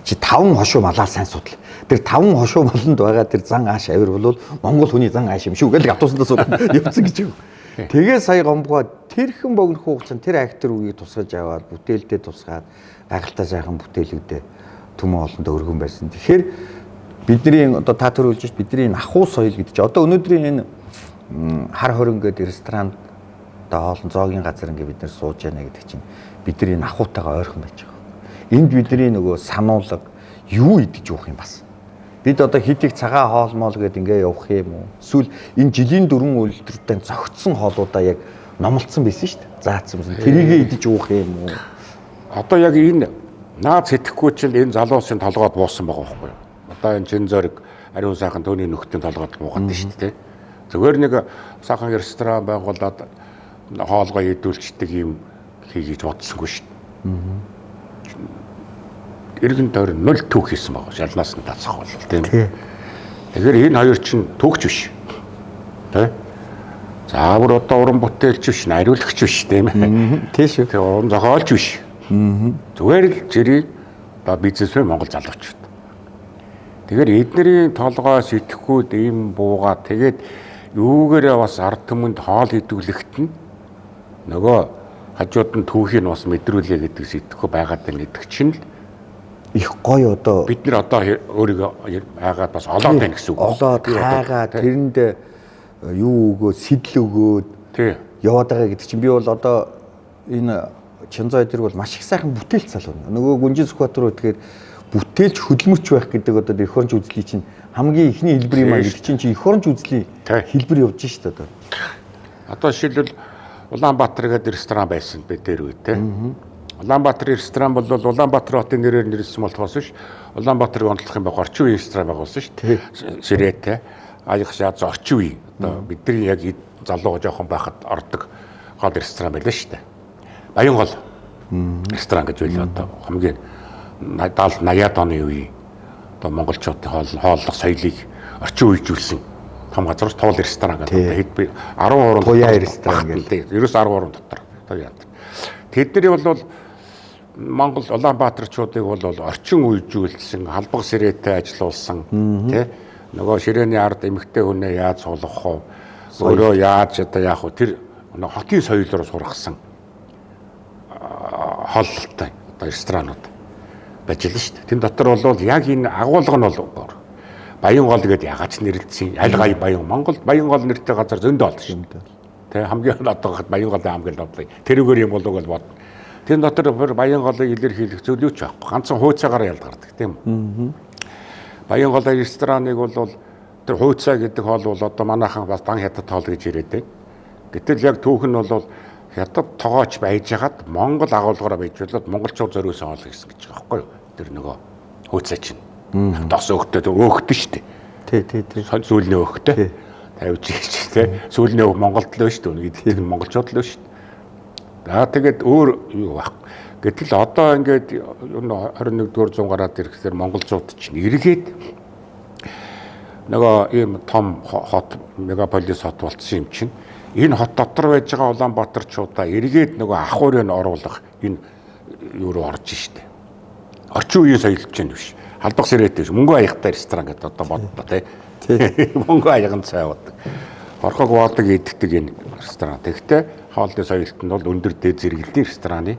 Чи 5 хошуу малаа сайн судал. Тэр 5 хошуу маланд байгаа тэр зан ааш авир бол Монгол хүний зан ааш юм шүү гэж автобусандаа явцсан гэж. Тэгээ сая гомбогоо тэрхэн богино хугацаанд тэр актер үгийг тусгаж аваад бүтээлдээ тусгаад гайхалтай сайхан бүтээлүүдээ түмэн олондоо өргөн байсан. Тэгэхээр бидний одоо та тэр хэлж бидний ахуй соёл гэдэг чинь одоо өнөөдрийн энэ хар хорин гэдэг ресторан хоолн зоогийн газар ингээ бид нэр сууж яана гэдэг чинь бидний ахуйтайгаа ойрхон байж байгаа. Энд бидний нөгөө сануулга юу идэж уух юм бас. Бид одоо хит их цагаан хоолмол гэдэг ингээ явах юм уу? Эсвэл энэ жилийн дөрвөн үйлдвэртэй зөгцсөн хоолуудаа яг номлцсон байсан шүү дээ. Заацсан байсан. Тэрийг идэж уух юм уу? Одоо яг энэ наад сэтгэхгүй чинь энэ залуусын толгойд буусан байгаа байхгүй юу? Одоо энэ чин зориг ариун сайхан төөний нөхдийн толгойд буугаад байна шүү дээ. Зүгээр нэг сайхан ресторан байгуулад хоолгоо идүүлчдэг юм хийж бодсонгүй шүү дээ. Иргэн тойр 0 түүх хийсэн байгаа. Шалнаас нь тацах бол тийм. Тэгэхээр энэ хоёр чинь түүхч биш. Тэ? Заавар одоо уран бүтээлч биш, нариулагч биш тийм ээ. Тийм шүү. Тэгээ уран зохиолч биш. Зүгээр л жирийн одоо бизнесмен Монгол залуучууд. Тэгэхээр эднэрийн толгой сэтгэхүйд ийм буугаа тэгээд юугээрээ бас ард түмэнд хоол идүүлэхт нь нөгөө хажууд нь түүхийг бас мэдрүүлээ гэдэг сэтгэхүй байгаад байна гэдэг чинь л их гоё одоо бид нар одоо өөрийгөө байгаад бас олоод байна гэсэн үг. Олоод хайгаа тэрэнд юу өгөөд сэтэл өгөөд яваад байгаа гэдэг чинь би бол одоо энэ Чанзай дээр бол маш их сайхан бүтээлч залуу. Нөгөө Гүнжин Сүхбаатар үтгэхээр бүтээлч хөдөлмөрч байх гэдэг одоо эх оронч үзлийн чинь хамгийн ихний хэлбэр юм а гэдэг чинь эх оронч үзлийн хэлбэр явж шүү дээ одоо. Одоо жишээлбэл Улаанбаатар гэдэг ресторан байсан бэ дээр үе те. Улаанбаатар ресторан бол Улаанбаатар хотын нэрээр нэрлсэн болохоос биш Улаанбаатарыг онцлох юм баг орчин үеийн ресторан байгуулсан шүү дээ. Ширээтэй аяг шаад орчин үе одоо бидний яг залуу жоохон байхад ордог гол ресторан байлаа шүү дээ. Баянгол ресторан гэж байлаа одоо хамгийн 70-80-аад оны үеийн одоо монголчуудын хооллох соёлыг орчин үеижүүлсэн том газар туул ресторан гэдэг хэд би 13 туяа ресторан гэдэг. Ерөөс 13 дотор туяа. Тэдний бол Монгол Улаанбаатарчуудыг бол орчин үеижүүлсэн халбаг сэрээтэй ажилуулсан тий нөгөө ширээний ард эмэгтэй хүнээ яаж суулгах вэ? Өөрөө яаж одоо яах вэ? Тэр хотын соёл руу сургасан хооллолтой одоо ресторанууд байж л шүү дээ. Тэн дотор бол яг энэ агуулга нь бол Баянгол гэдэг ягач нэрлэсэн. Аль гай Баян Монгол Баянгол нэртэй газар зөндөө олд шүү дээ. Тэ хамгийн одоо Баянголын ам гэж бодлоо. Тэрүүгээр юм болов уу гэж бод. Тэн дотор Баянголыг илэрхийлэх зүйл юу ч байхгүй. Ганцхан хууцаагаар ялгардаг тийм үү? Баянголын рестораныг бол тэр хууцаа гэдэг хоол бол одоо манайхан бас дан хятад хоол гэж ирээдээ. Гэтэл яг түүх нь бол хятад тогооч байж хагаад Монгол агуулгаараа байж болоод монголчууд зориулсан хоол гэсэн гэж байгаа байхгүй юу? Тэр нөгөө хууцаа чинь. Дос өөхтэй өөхтэй шүү дээ. Тий. Сүүлний өөхтэй. Тавьж ийч тий. Сүүлний өөх Монголд л шүү дээ. Эдгээр нь монголчууд л шүү дээ. Тэгээд өөр юу баг. Гэтэл одоо ингээд 21-р зуун гараад ирэхээр монголчууд чинь эргээд нөгөө ийм том хот мегаполис хот болцсон юм чинь энэ хот дотор байж байгаа Улаанбаатарчуудаа эргээд нөгөө ахуурыг оруулах энэ юу руу орж штэ. Орчин үеийн соёл чинь биш. Халбах сэрээтэй мөнгө аягтай ресторан гэдэг одоо боддоо тий. Мөнгө аяган цайваад. Орхог боодог иддэг энэ ресторан. Тэгвэл хоолны соёлт нь бол өндөр дээд зэрэглэлийн рестораны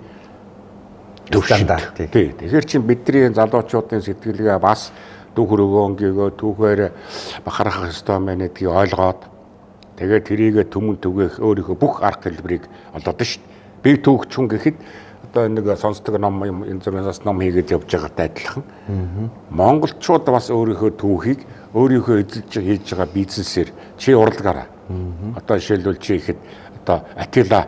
стандарт. Тий. Тэгэхээр чинь бидний залуучуудын сэтгэлгээ бас түүх өргөөнгийгөө түүхээр бахархах ёстой мэн гэдгийг ойлгоод тэгээд тэрийг түмэн түгээх өөрийнхөө бүх арга хэлбэрийг олоод шүү дээ. Би түүх чүн гэхэд одоо нэг сонсдог ном энэ зүгээс ном хийгээд явж байгаатай адилхан. Монголчууд бас өөрийнхөө түүхийг өөрийнхөө эзэлж хийж байгаа бизнесээр чи уралгаараа. Одоо жишээлбэл чи ихэд одоо Атила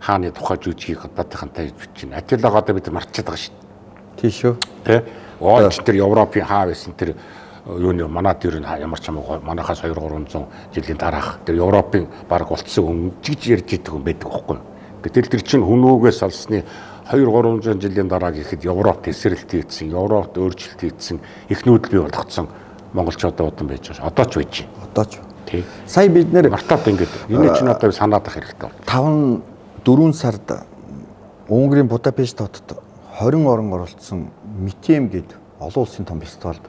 хааны тухай жүжигийг одоохонтой хийж байна. Атилагаа одоо бид марчаад байгаа шүү дээ. Тий шүү. Тэ? Оолч тэр Европын хаа байсан тэр юуны манай тэр ямар ч хамаагүй манайхаас 200-300 жилийн дараах тэр Европын баг болцсон хүн жигж ярьж идэх хүн байдаг байхгүй. Гэтэл тэр чинь хүмүүгээс олсны 200-300 жилийн дараа гэхэд Европт тесрэлт хийсэн, Европт өөрчлөлт хийсэн, их нүүдэл бий болгоцсон монголчуудаа удан байж байгаа. Одоо ч байж байна. Одоо ч. Тий. Сая бид нэр мартаад ингээд энэ чинь одоо санаад ах хэрэгтэй. 4 сард Унгарын Будапешт хотод 20 орон оролцсон Митем гээд олон улсын том фестивальд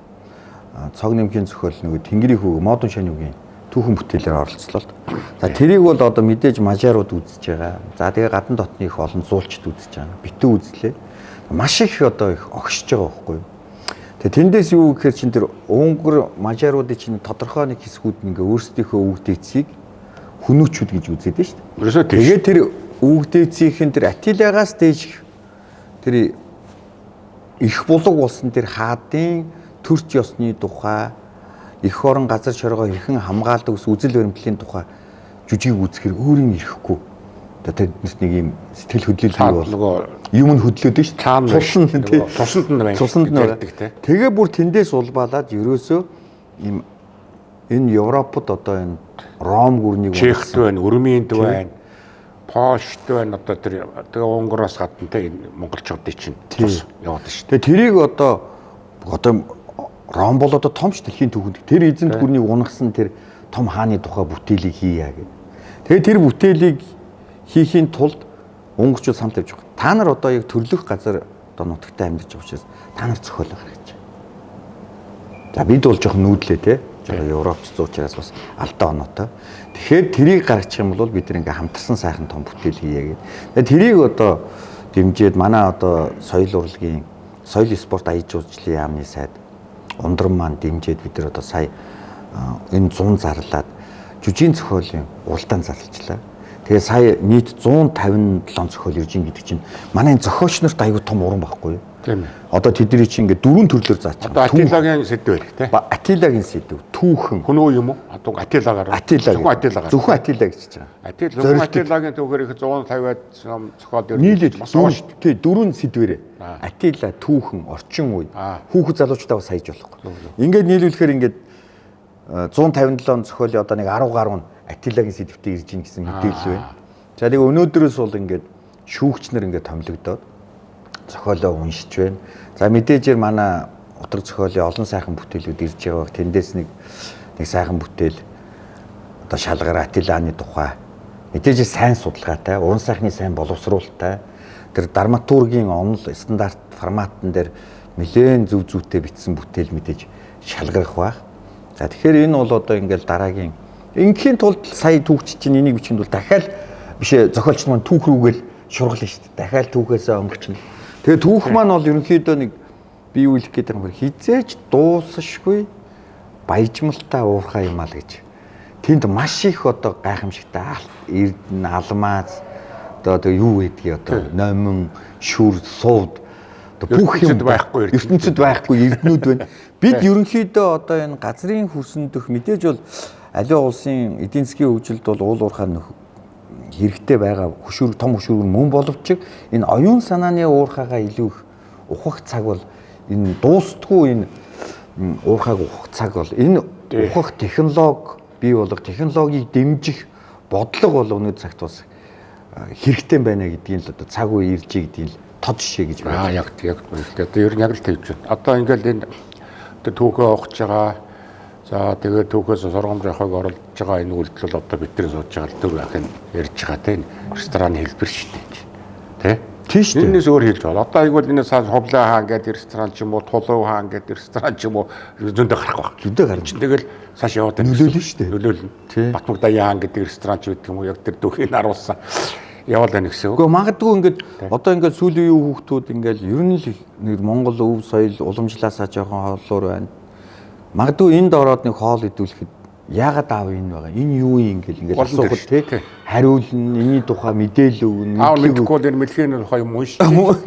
цог нэмхийн зохиол нөгөө Тэнгэрийн хүүг модон шанивгийн түүхэн бүтээлээр оролцлоо. За тэрийг бол одоо мэдээж мажаарууд үзэж байгаа. За тэгээ гадна дотны их олон зуулчд үзэж байгаа. Битүү үзлээ. Маш их одоо их огшиж байгаа байхгүй юу? Тэгээ тэндээс юу гэхээр чин тэр Унгар мажааруудын чинь тодорхой нэг хэсгүүд нь ингээ өөрсдийнхөө өвгдээцийг хүнүүчүүд гэж үзээд байна шүү дээ. Тэгээ тэр өвгдээцийн тэр Атилагаас дээж тэр их булаг болсон тэр хаадын төрч ёсны тухай эх орон газар шоргоо хэрхэн хамгаалдаг ус үзэл баримтлалын тухай жүжиг үзэхэр өөрийн ирэхгүй. Одоо тэднэрт нэг юм сэтгэл хөдлөл бол юм нь хөдлөөд нь шүү дээ. Цуснд нь байдаг те. Тэгээ бүр тэндээс улбаалаад ерөөсөө юм энэ Европод одоо энэ Ром гүрнийг Чехт байна, Өрмөнд байна, Польшд байна. Одоо тэр тэгээ Унгараас гадна те монголчуудын чинь тус яваад шүү дээ. Тэрийг одоо Ром бол одоо том ч дэлхийн түүхэнд тэр эзэнт гүрнийг унагсан тэр том хааны тухай бүтээлийг хийя гэдэг. Тэгээ тэр бүтээлийг хийхийн тулд унгарчууд самт тавьж байгаа. Та нар одоо яг төрлөх газар одоо нутагтаа амьдарч байгаа учраас та нар зохиолоо гаргаж. За бид бол жоохон нүүдлээ те. Жоохон Европч зуучраас бас алдаа оноотой. Тэгэхээр тэрийг гаргачих юм бол бид нэг хамтарсан сайхан том бүтээл хийе гэдэг. Тэгээ тэрийг одоо дэмжиж манай одоо соёл урлагийн соёл спорт аяж жуулчлалын яамны сайд Ундран маань дэмжиж бид нар одоо сая энэ 100 зарлаад жүжигний зохиолын уралдаан зарлажлаа. Тэгээ сая нийт 157 зохиол ирж ин гэдэг чинь манай зохиолч нарт аягүй том уран байхгүй юу? Тийм ээ. Одоо тэдний чинь ингээд дөрвөн төрлөөр зааж байгаа. Одоо Атилагийн сэдв байх тий. Атилагийн сэдв, түүхэн. Хүн үү юм уу? Одоо Атилагаар. Зөвхөн Атилаг гэж байгаа. Зөвхөн Атилагийн түүхээр их 150-аад зохиол дөрөв. Нийлээд бас ууш. Тий, дөрвөн сэдвэрээ. Атила, түүхэн, орчин үе. Хүүхэд залуучдаа бас хайж болохгүй. Ингээд нийлүүлэхээр ингээд 157 зохиолын одоо нэг 10 гаруй нь Атилагийн сэдвтэ ирж ийн гэсэн мэдээлэл байна. За тэгээ өнөөдрөөс бол ингээд шүүгчнэр ингээд томилогдоод зохиолоо уншиж байна. За мэдээжээр манай утга зохиолын олон сайхан бүтээлүүд ирж байгаа. Тэндээс нэг сайхан бүтээл одоо шалгар Атилааны тухай мэдээжээр сайн судалгаатай, уран сайхны сайн боловсруулалттай тэр драматургийн онол стандарт форматн дээр нэлээд зөв зүйтэй бичсэн бүтээл мэдээж шалгарах байх. За тэгэхээр энэ бол одоо ингээл дараагийн ингийн тулд сая түүхч чинь энийг бичинд бол дахиад бишээ зохиолч маань түүх рүүгээл шургална шүү дээ. Дахиад түүхээсээ өнгөчнө. Тэгээ түүх маань бол ерөнхийдөө нэг бие үйлэх гэдэг юм хизээч дуусашгүй баяжмалтай уурхай юм аа л гэж. Тэнд маш их одоо гайхамшигтай эрдэнэ алмаз одоо юу гэдгийг одоо номин шүр сувд бүх юм байхгүй ертөнцид байхгүй эрдэнүүд байна. Бид ерөнхийдөө одоо энэ газрын хөрсөндөх мэдээж бол аливаа улсын эдийн засгийн хөгжилд бол уул уурхай хэрэгтэй байгаа том хөшүүрэг мөн боловч энэ оюун санааны уурхайгаа илүү их ухах цаг бол энэ дуустдаггүй энэ уурхайг ухах цаг бол энэ ухах технологи бий болгох технологиг дэмжих бодлого бол өнөөдөр цагт бас хэрэгтэй байна гэдгийг л одоо цаг үе ирж гэдгийг тод жишээ гэж байна. Яг одоо ер нь яг л тэгж байна. Одоо ингээл энэ түүхээ ухаж байгаа. За тэгээд түүхээс сургамж авахыг оролж байгаа энэ үйлдэл бол одоо бидний сууж байгаа төв ахын ярьж байгаа те рестораны хэлбэр шүү дээ. Тэ? Тийм шүү дээ. Энэс өөр хэлж байна. Одоо айгуул энэ цаас хувлаа хаан гэдэг ресторан ч юм уу, тулуу хаан гэдэг ресторан ч юм уу зөндөө гарах баг. Зөндөө гарч. Тэгэл цааш яваад нөлөөлнө шүү дээ. Нөлөөлнө. Батмагдаян хаан гэдэг ресторан ч гэдэг юм уу яг тэр түүхийг харуулсан. Яваал байна гэсэн үг. Гэхдээ магадгүй ингээд одоо ингээд сүүлийн үеийн хүүхдүүд ингээд ер нь л нэг Монгол өв соёл уламжлаасаа жоохон хооллоор байна. Магадгүй энд ороод нэг хоол идүүлэхэд яагаад аав энэ байгаа? Энэ юу юм ингээл асуухад тий хариулна, энэний тухай мэдээлэл өгнө. Аав мэдгүй л энэ мэлхийн тухай юм уу шүү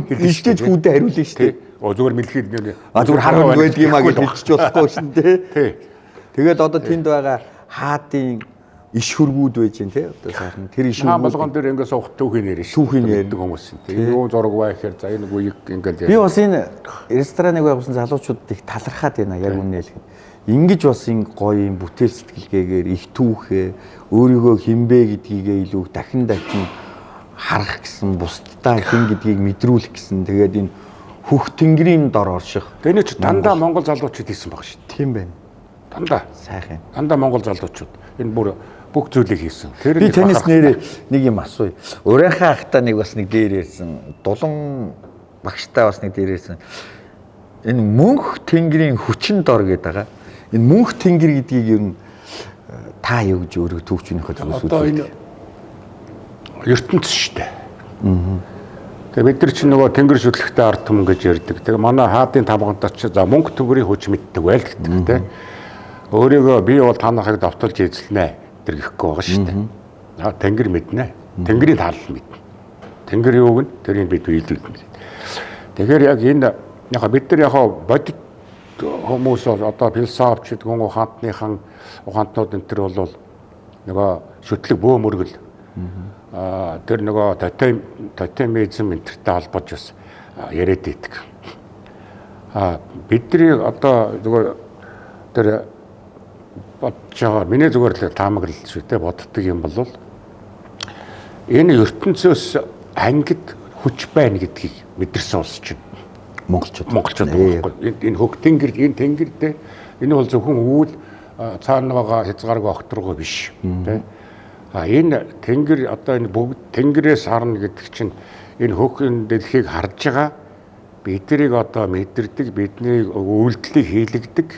дээ. Ихтэй хүүдэд хариулна шүү дээ. Зүгээр мэлхийн зүгээр харах байдаг юм а гэж хэлчих болохгүй шин тий. Тэгээд одоо тэнд байгаа хаадын иш хөргүүд байж гэн тий одоо сайхан тэр иш хөргүүд болгон дээр ингээд суух түүхийн нэр шүү. Түүхийн ярьдаг хүмүүс юм. Тэгээ юу зураг бай гэхээр за энэ үеийг ингээд би бас энэ рестораныг байгуулсан залуучуудад их талархаад байна яг үнэ хэлэхэд. Ингиж бас энэ гоё юм бүтээл сэтгэлгээгээр их түүхээ өөрийгөө хинбэ гэдгийгээ илүү дахин харах гэсэн бусдаа хин гэдгийг мэдрүүлэх гэсэн тэгээд энэ хөх тэнгэрийн дор орших. Тэгээ ч дандаа Монгол залуучууд хийсэн баг шүү. Тийм байна. Дандаа сайхан. Дандаа Монгол залуучууд энэ бүр бүх зүйлийг хийсэн. Би танаас нэрээ нэг юм асууя. Урайхаа ахта нэг бас нэг дээр ярьсан. Дулан багштай бас нэг дээр ярьсан. Энэ мөнх тэнгэрийн хүчин дор гэдэг байгаа. Энэ мөнх тэнгэр гэдгийг ер нь та юу гэж өөрөө төвчнийхөө зүгээс Одоо үзүүлдэг. энэ ертөнц шүү дээ. Тэгээ бид нар чинь нөгөө тэнгэр шүтлэгтэй ард түмэн гэж ярьдаг. Тэгээ манай хаадын тамгантаа ч за мөнгө төгрийн хүч мэддэг байл гэдэг те. Өөрийгөө би бол танахыг давталж эзэлнэ тэр гэхгүй байгаа шүү дээ. Тэнгэр мэднэ. Тэнгэрийн таалал мэднэ. Тэнгэр юу гэн тэрийг бид биелүүлнэ. Тэгэхээр яг энэ яг бид нар яг бодит хүмүүс одоо философч гүн ухаантнууд энэ төр бол нөгөө шүтлэг бөө мөргөл тэр нөгөө тотемизм энтертэй холбож бас яриад идэг. Бидний одоо зүгээр тэр бодож байгаа миний зүгээр л таамаглал шүү дээ боддог юм бол энэ ертөнцөөс ангид хүч байна гэдгийг мэдэрсэн улс чинь монголчууд энэ хөг тэнгэр энэ тэнгэрдээ энэ бол зөвхөн өвөл цаанаага хязгааргүй огторгоо биш тий. Энэ тэнгэр одоо энэ бүгд тэнгэрээс харна гэдэг чинь энэ хөгийн дэлхийг харж байгаа биднийг одоо мэдэрдэг бидний үйлдэлийг хийлэгдэг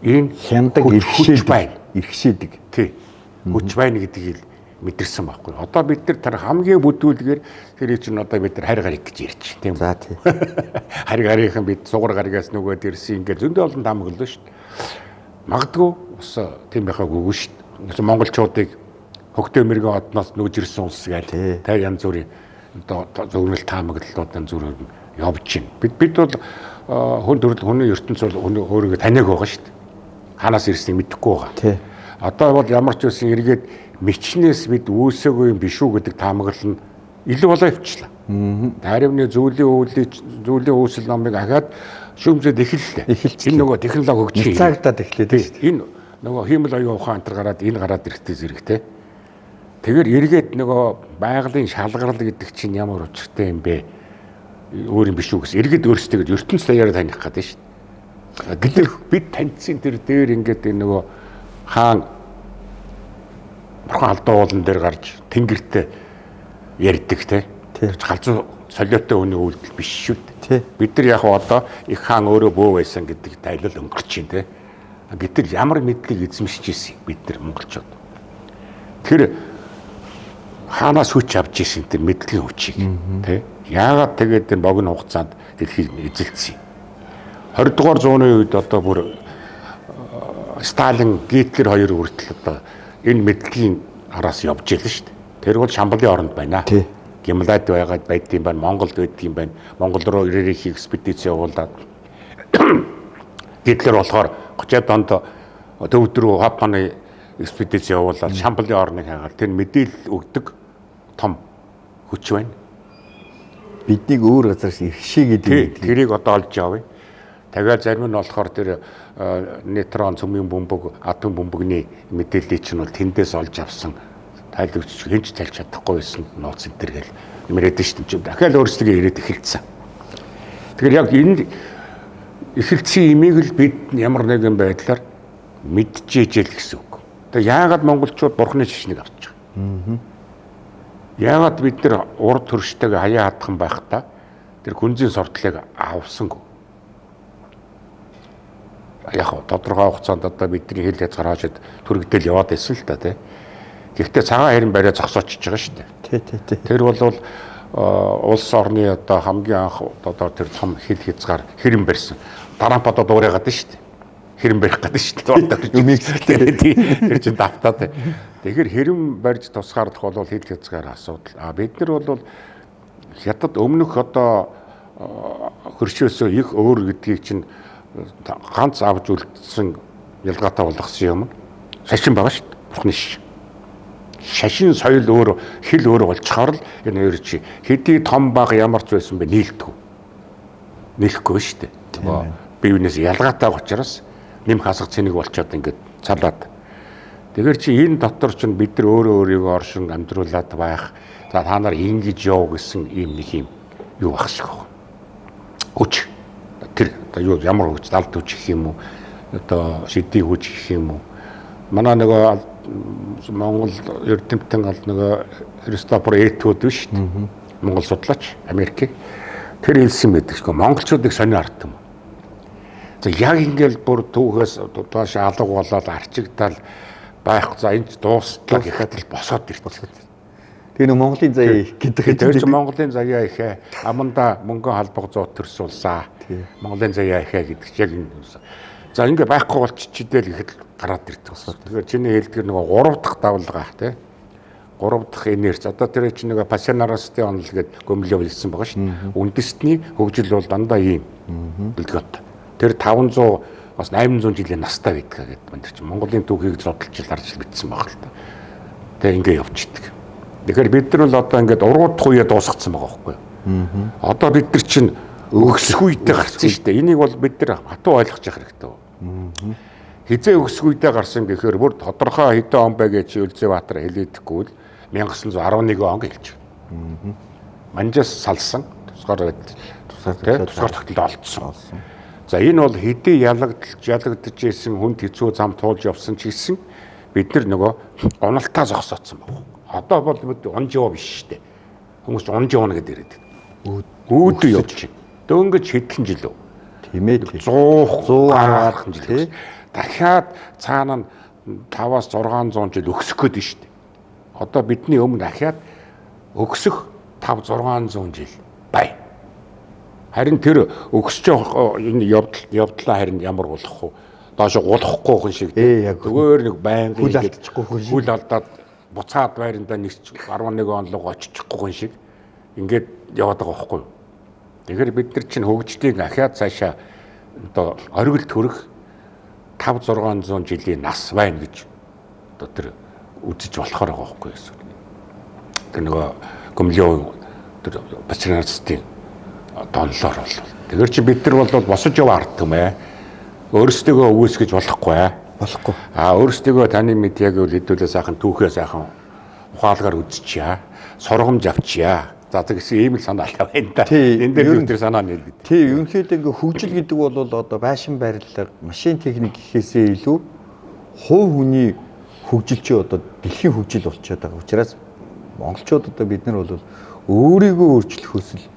энэ хяндаг хүч байна ирхшээдэг тий хүч байна гэдгийг мэдэрсэн байхгүй. Одоо бид нар хамгийн бүдүүлгээр тэрийг чинь одоо бид нар харь гариг гэж ярьж тийм. За тий. Харь гарийнхан бид сугар гаригаас нөгөөд ирсэн ингээд зөндөө олон таамаглалаа шүү дээ. Магадгүй бас тийм байхаг үгүй шүү дээ. Монголчуудыг хөгтөө мэрэгэн одноос нүүж ирсэн улс гэж тэр янз бүрийн одоо зөвгнөл таамаглалууд янз бүрээр явж байна. Бид бол хүн төрөл хүний ертөнц бол өөрийгөө таниаг байгаа шүү дээ. Ханаас ирснийг мэдэхгүй байгаа. Тий. Одоо бол ямар ч үсэн эргээд мичнээс бид үүсээгүй юм биш үү гэдэг таамаглал нь илүү болоо явчлаа. Тайрамны зүйлийн үүсэл номыг ахаад шүүмжэд эхэллээ. Энэ нөгөө технологи хөгжиж цагтаад эхлэв шүү дээ. Энэ нөгөө хиймэл оюун ухаан антар гараад энэ гараад ирэхтэй зэрэгтэй. Тэгэхээр эргээд нөгөө байгалийн шалгарал гэдэг чинь ямар учиртай юм бэ? Өөр юм биш үү гэсэн. Эргээд өөрсдөө ертөнц даяараа таних гэдэг шүү дээ. Гэтэл бид таньдсан тэр дээр ингээд энэ нөгөө хаан бурхан алдаа уулан дээр гарч тэнгэртэй ярьдаг те. Галзуу солиотой хүний үйлдэл биш шүү дээ. Бид нар яг одоо их хаан өөрөө бөө байсан гэдэг тайлал өнгөрч чинь те. Гэтэл ямар мэдлэг эзэмшиж ирсэн бид нар монголчууд. Тэр хаанаас хүч авч ирсэн тэр мэдлэгийн хүчийг те. Яагаад тэгээд энэ богино хугацаанд дэлхийг эзэлсэн. 20 дугаар зууны үед одоо бүр Сталин, Гитлер хоёр хүртэл одоо энэ мэдлэгийн араас явж ийлээ шүү дээ. Тэр бол Шамбалын оронд байна. Гималайд байгаад байдсан байна, Монголд байдсан байна. Монгол руу ирээрх экспедиц явуулаад Гитлер болохоор 30-аад онд төвд рүү Японы экспедиц явуулаад Шамбалын орныг хагаад тэр мэдээлэл өгдөг том хүч байна. Биднийг өөр газараас ирхшээ гэдэг. Тэрийг одоо олж авъя. Тэгэл зарим нь болохоор тэр нейтрон цөмийн бөмбөг, атом бөмбөгний мэдээллийг чинь бол тэндээс олж авсан. Тайлбарч хинч тайлж чадахгүй байсан нууц энэ төр гэл юмрээд шүү дээ. Дахиад өөрсдөө ирээд эхэлсэн. Тэгэхээр яг энэ эхэлсэн имийг л бид ямар нэгэн байдлаар мэдчихэжэл гэсэн үг. Тэгээ яагаад монголчууд бурхны шишнийг авч байгаа? Яагаад бид нар урд төрштэйг хаяа хатхан байхдаа тэр гүнзийн сортлыг авсангүй? Яг тодорхой хугацаанд одоо бидний хил хязгаар хаашид түрэгдэл яваад байсан л та тий. Гэхдээ цагаан харин бариа зогсоочж байгаа шүү дээ. Тий. Тэр бол улс орны одоо хамгийн анх одоо тэр том хил хязгаар хэрэм барьсан. Трамп одоо дуурайгаад шүү дээ. Хэрэм барих гэдэг шүү дээ. Өмигсэлтэй. Тэр чинь давтаад. Тэгэхээр хэрэм барьж тусгаарлах бол хил хязгаар асуудал. Бид нар бол хятад өмнөх одоо хөршөөсөө их өөр гэдгийг чинь ганц авч үлдсэн ялгаатай болгосон юм. Шашин байгаа шүү дээ. Бурхны шиш. Шашин соёл өөр, хэл өөр болчихоор л энэ хоёр чи хэдий том баг ямар ч байсан бэ нийлдэггүй. Нийлэхгүй шүү дээ. Бие биенээс ялгаатай учраас нэм хасах цэнийг болчиход ингээд цалаад. Тэгэхээр чи энэ дотор ч бид нар өөрөө өөрийгөө оршин амьдруулад байх. За та нар ингэж яв гэсэн ийм нэг юм юу баг шиг байна. Хүч. Тэр одоо юу ямар хүч, далд хүч гэх юм уу? Одоо шидийн хүч гэх юм уу? Манай нөгөө Монгол эрдэмтэн нөгөө Христофор Этвуд биш үү? Монгол судлаач Америк. Тэр хэлсэн байдаг шүү. Монголчуудыг сонио арт юм. За яг ингээл бүр түүхээс доош алга болоод арчигдал байхгүй. За энэ дуустлаа гэхэд л босоод ирсэн. Тэгээ нэг Монголын заяа гэдэг. Тэр чинь Монголын заяа ихэ аманда мөнгөн халбаг зуут төрсүүлсэн. Монголын заяа ихэ гэдэг чинь яг энэ. За ингээ байхгүй болчихжидэл гэхэд гараад ирдэг. Тэгэхээр чиний хэлдгэр нэг 3 дахь давлгаа тий. 3 дахь энерги. Одоо тэр чинь нэг пассионарости онол гэдэг гомлоо хэлсэн байгаа шүү. Үндэстний хөгжил бол дандаа ийм бэлтгэт. Тэр 500 бас 800 жилийн настай байдаг гэдэг байна. Тэр чинь Монголын түүхийг зодтолж харж бичсэн байгаа л та. Тэгээ ингээ явчихдаг. Тэгэхээр бид нар бол одоо ингээд уруудах үе дуусгацсан байгаа байхгүй юу? Одоо бид нар чинь өгсөх үедээ гарсан шүү дээ. Энийг бол бид нар хатуу ойлгож явах хэрэгтэй. Хизээ өгсөх үедээ гарсан гэхээр бүр тодорхой хэдэн он бай гэж Үлзэбаатар хэлээдэггүй л 1911 он гэлж. Манжаас салсан тусгаар тогтолд олдсон. За энэ бол хэдий ялагдж ирсэн хүнд хэцүү зам туулж явсан ч гэсэн бид нар нөгөө уналтаа зогсооцсон байна. Одоо бол онжоо биш шүү дээ. Хүмүүс онжоо гэдэг яриад. Өөдөө явж байна. Дөнгөж хэдхэн жил үү? Тийм ээ. 100 гарах жил. Дахиад цаана нь 5-аас 600 жил өксөх гээд шүү дээ. Одоо бидний өмнө дахиад өксөх 5-600 жил бай. Харин тэр өксөж явах энэ явдлаа харин ямар болох вэ? Доош гулахгүй хүн шиг. Зүгээр нэг байнга хүл алдчихгүй хүн шиг. Хүл алдаад буцаад байрандаа нэг 11 онлог очичихгүй хүн шиг ингээд яваад байгаа байхгүй юу? Тэгэхээр бид нар чинь хөгжлийг ахаад цаашаа одоо оргил төрөх 5-600 жилийн нас байна гэж одоо тэр үзэж болохоор байгаа байхгүй юу? Тэр нөгөө гомлоо тэр пассионарстын донлоор бол. Тэгэхээр чи бид нар бол босож яваа ард түмээ өөрсдөө үүсгэж болохгүй. Болохгүй. Өөрсдөө таны медиаг хэдүүлээ сайхан түүхээ сайхан ухаалгаар үзчихье. Сургамж авчия. За тэгсэн ийм л санаа байна да. Энд дээр юу тэр санаа нийлдэг. Тий, ерөнхийдөө ингээ хөгжил гэдэг бол одоо байшин барилга, машин техник гэхээсээ илүү хувь хүний хөгжил чи одоо дэлхийн хөгжил болчиход байгаа. Учираас монголчууд одоо бид нар бол өөрийгөө өөрчлөх хүсэл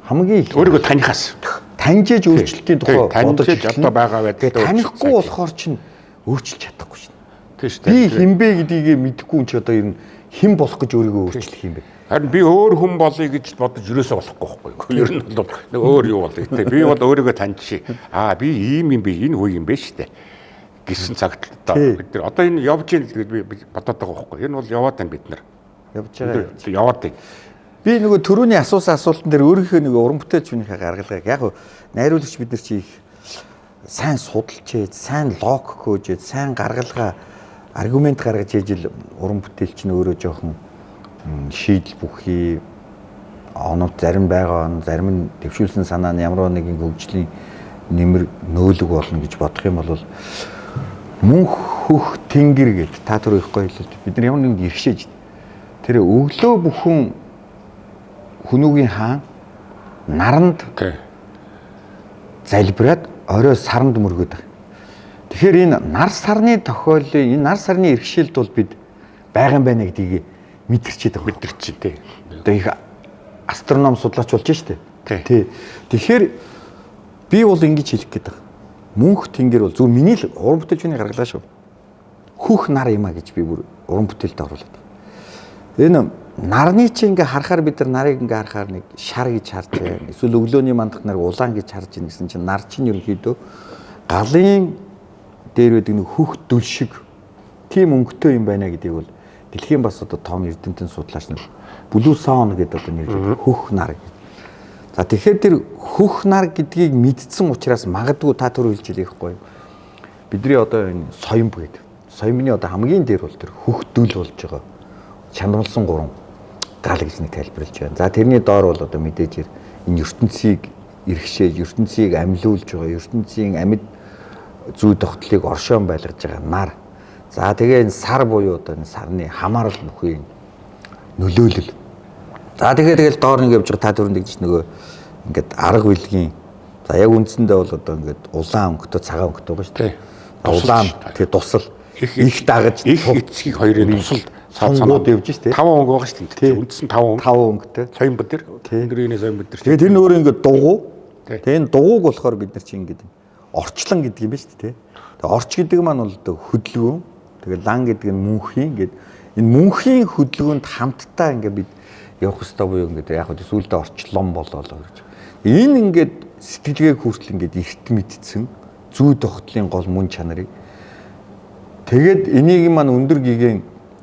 хамгийн их өөрийгөө танихаас таньжээж өөрчлөлтийн тухай бодож одоо байгаа байдлаа танихгүй болохоор чинь өөрчилж чадахгүй шин. Тийм шүү дээ. Би хинбэ гэдгийг мэдэхгүй юм чи одоо ер нь хэн болох гэж өөрийгөө өөрчлөх юм бэ? Харин би өөр хүн болъё гэж бодож юусоо болохгүй байхгүй. Ер нь бол нэг өөр юу болъё те. Би бол өөрийгөө таньчих. Би ийм юм би энэ хүү юм бэ штэ. Гэсэн цагт бид нар одоо энэ явж ийн гэж би бодоод байгаа байхгүй. Энэ бол яваад байна бид нар. Явж байгаа. Яваад байна. Би нөгөө төрөний асуусан асуултан дээр өөрийнхөө нэг уран бүтээлч хүнийхээ гаргалгааг яг найруулагч бид нар чи их сайн судалж ээж, сайн логик хөөж ээж, сайн гаргалгаа аргумент гаргаж ээж л уран бүтээлч нь өөрөө жоохон шийдэл бүхий оноо зарим байгаа, зарим нь төвшүүлсэн санаа нь ямар нэгэн хөгжлийн нэмэр нөөлөг болно гэж бодох юм бол мөнх хөх тэнгэр гэдэг та түр их гоё хэлээд бид нар ямар нэгэн иргэшээж тэр өглөө бүхэн Хүнүүгийн хаан наранд залбираад орой саранд мөргөд байгаа. Тэгэхээр энэ нар сарны тохиолын энэ нар сарны иргэшээлд бол бид байгаа юм байна гэдгийг мэдэрчээд байгаа. Мэдэрч тий. Одоо их астроном судлаач болж штэ. Тий. Тэгэхээр би бол ингэж хэлэх гээд байгаа. Мөнх тэнгэр бол зөв миний л уран бүтээлчний гаргалаа шүү. Хөх нар юм а гэж би бүр уран бүтээлд оруулаад. Энэ нарны чи ингээ харахаар бид нар нарыг ингээ харахаар нэг шар гэж харж байна. Эсвэл өглөөний мандах нарыг улаан гэж харж байна гэсэн чинь нар чинь ерөнхийдөө галын дээр байдаг нэг хөх дүл шиг тийм өнгөтэй юм байна гэдгийг бол дэлхийн бас одоо том эрдэмтэн судлаач нар Blue Sound гэдэг одоо нэрлэдэг хөх нар. За тэгэхээр тэр хөх нар гэдгийг мэдсэн учраас магадгүй та түр хэлж илээхгүй. Бидний одоо энэ соёмб гэдэг. Соёмны одоо хамгийн дээр бол тэр хөх дүл болж байгаа. Чанамлсан 3 гал гэж нэг тайлбарлаж байна. За тэрний доор бол одоо мэдээж энэ ертөнцийг эргшээж, ертөнцийг амьлуулж байгаа, ертөнцийн амьд зүй тогтлыг оршоон байлгаж байгаа нар. За тэгээ энэ сар буюу одоо энэ сарны хамаарал нөхөйн нөлөөлөл. За тэгээд доор нэг явж байгаа та түрүүнд гэж нөгөө ингээд арга билгийн за яг үндсэндээ бол одоо ингээд улаан өнгөтэй цагаан өнгөтэй байгаа шүү дээ. Улаан тэгээ тусал их дагаж их эцгийг хоёрын тусал санаад явж штэ. 5 өнгө байгаа шүү дээ. Үндсэн 5 өнгөтэй. Соён бүдэр. Өндөрийн соён бүдэр. Тэгээд тэр нь өөрөө ингээд дугуй. Тэгээд энэ дугуйг болохоор бид нар чинь ингээд орчлон гэдэг юм ба шүү дээ. Тэгээд орч гэдэг маань бол одоо хөдөлгөөн. Тэгээ лан гэдэг нь мөнхийн гэдэг энэ мөнхийн хөдөлгөөнд хамтдаа ингээд бид явах хэрэгтэй буюу ингээд яг хөө сүүлдээ орчлон болоо гэж. Энэ ингээд сэтгэлгээг хүртэл ингээд эрт мэдсэн зүй тогтлын гол мөн чанарыг тэгээд энийг маань өндөр гигэн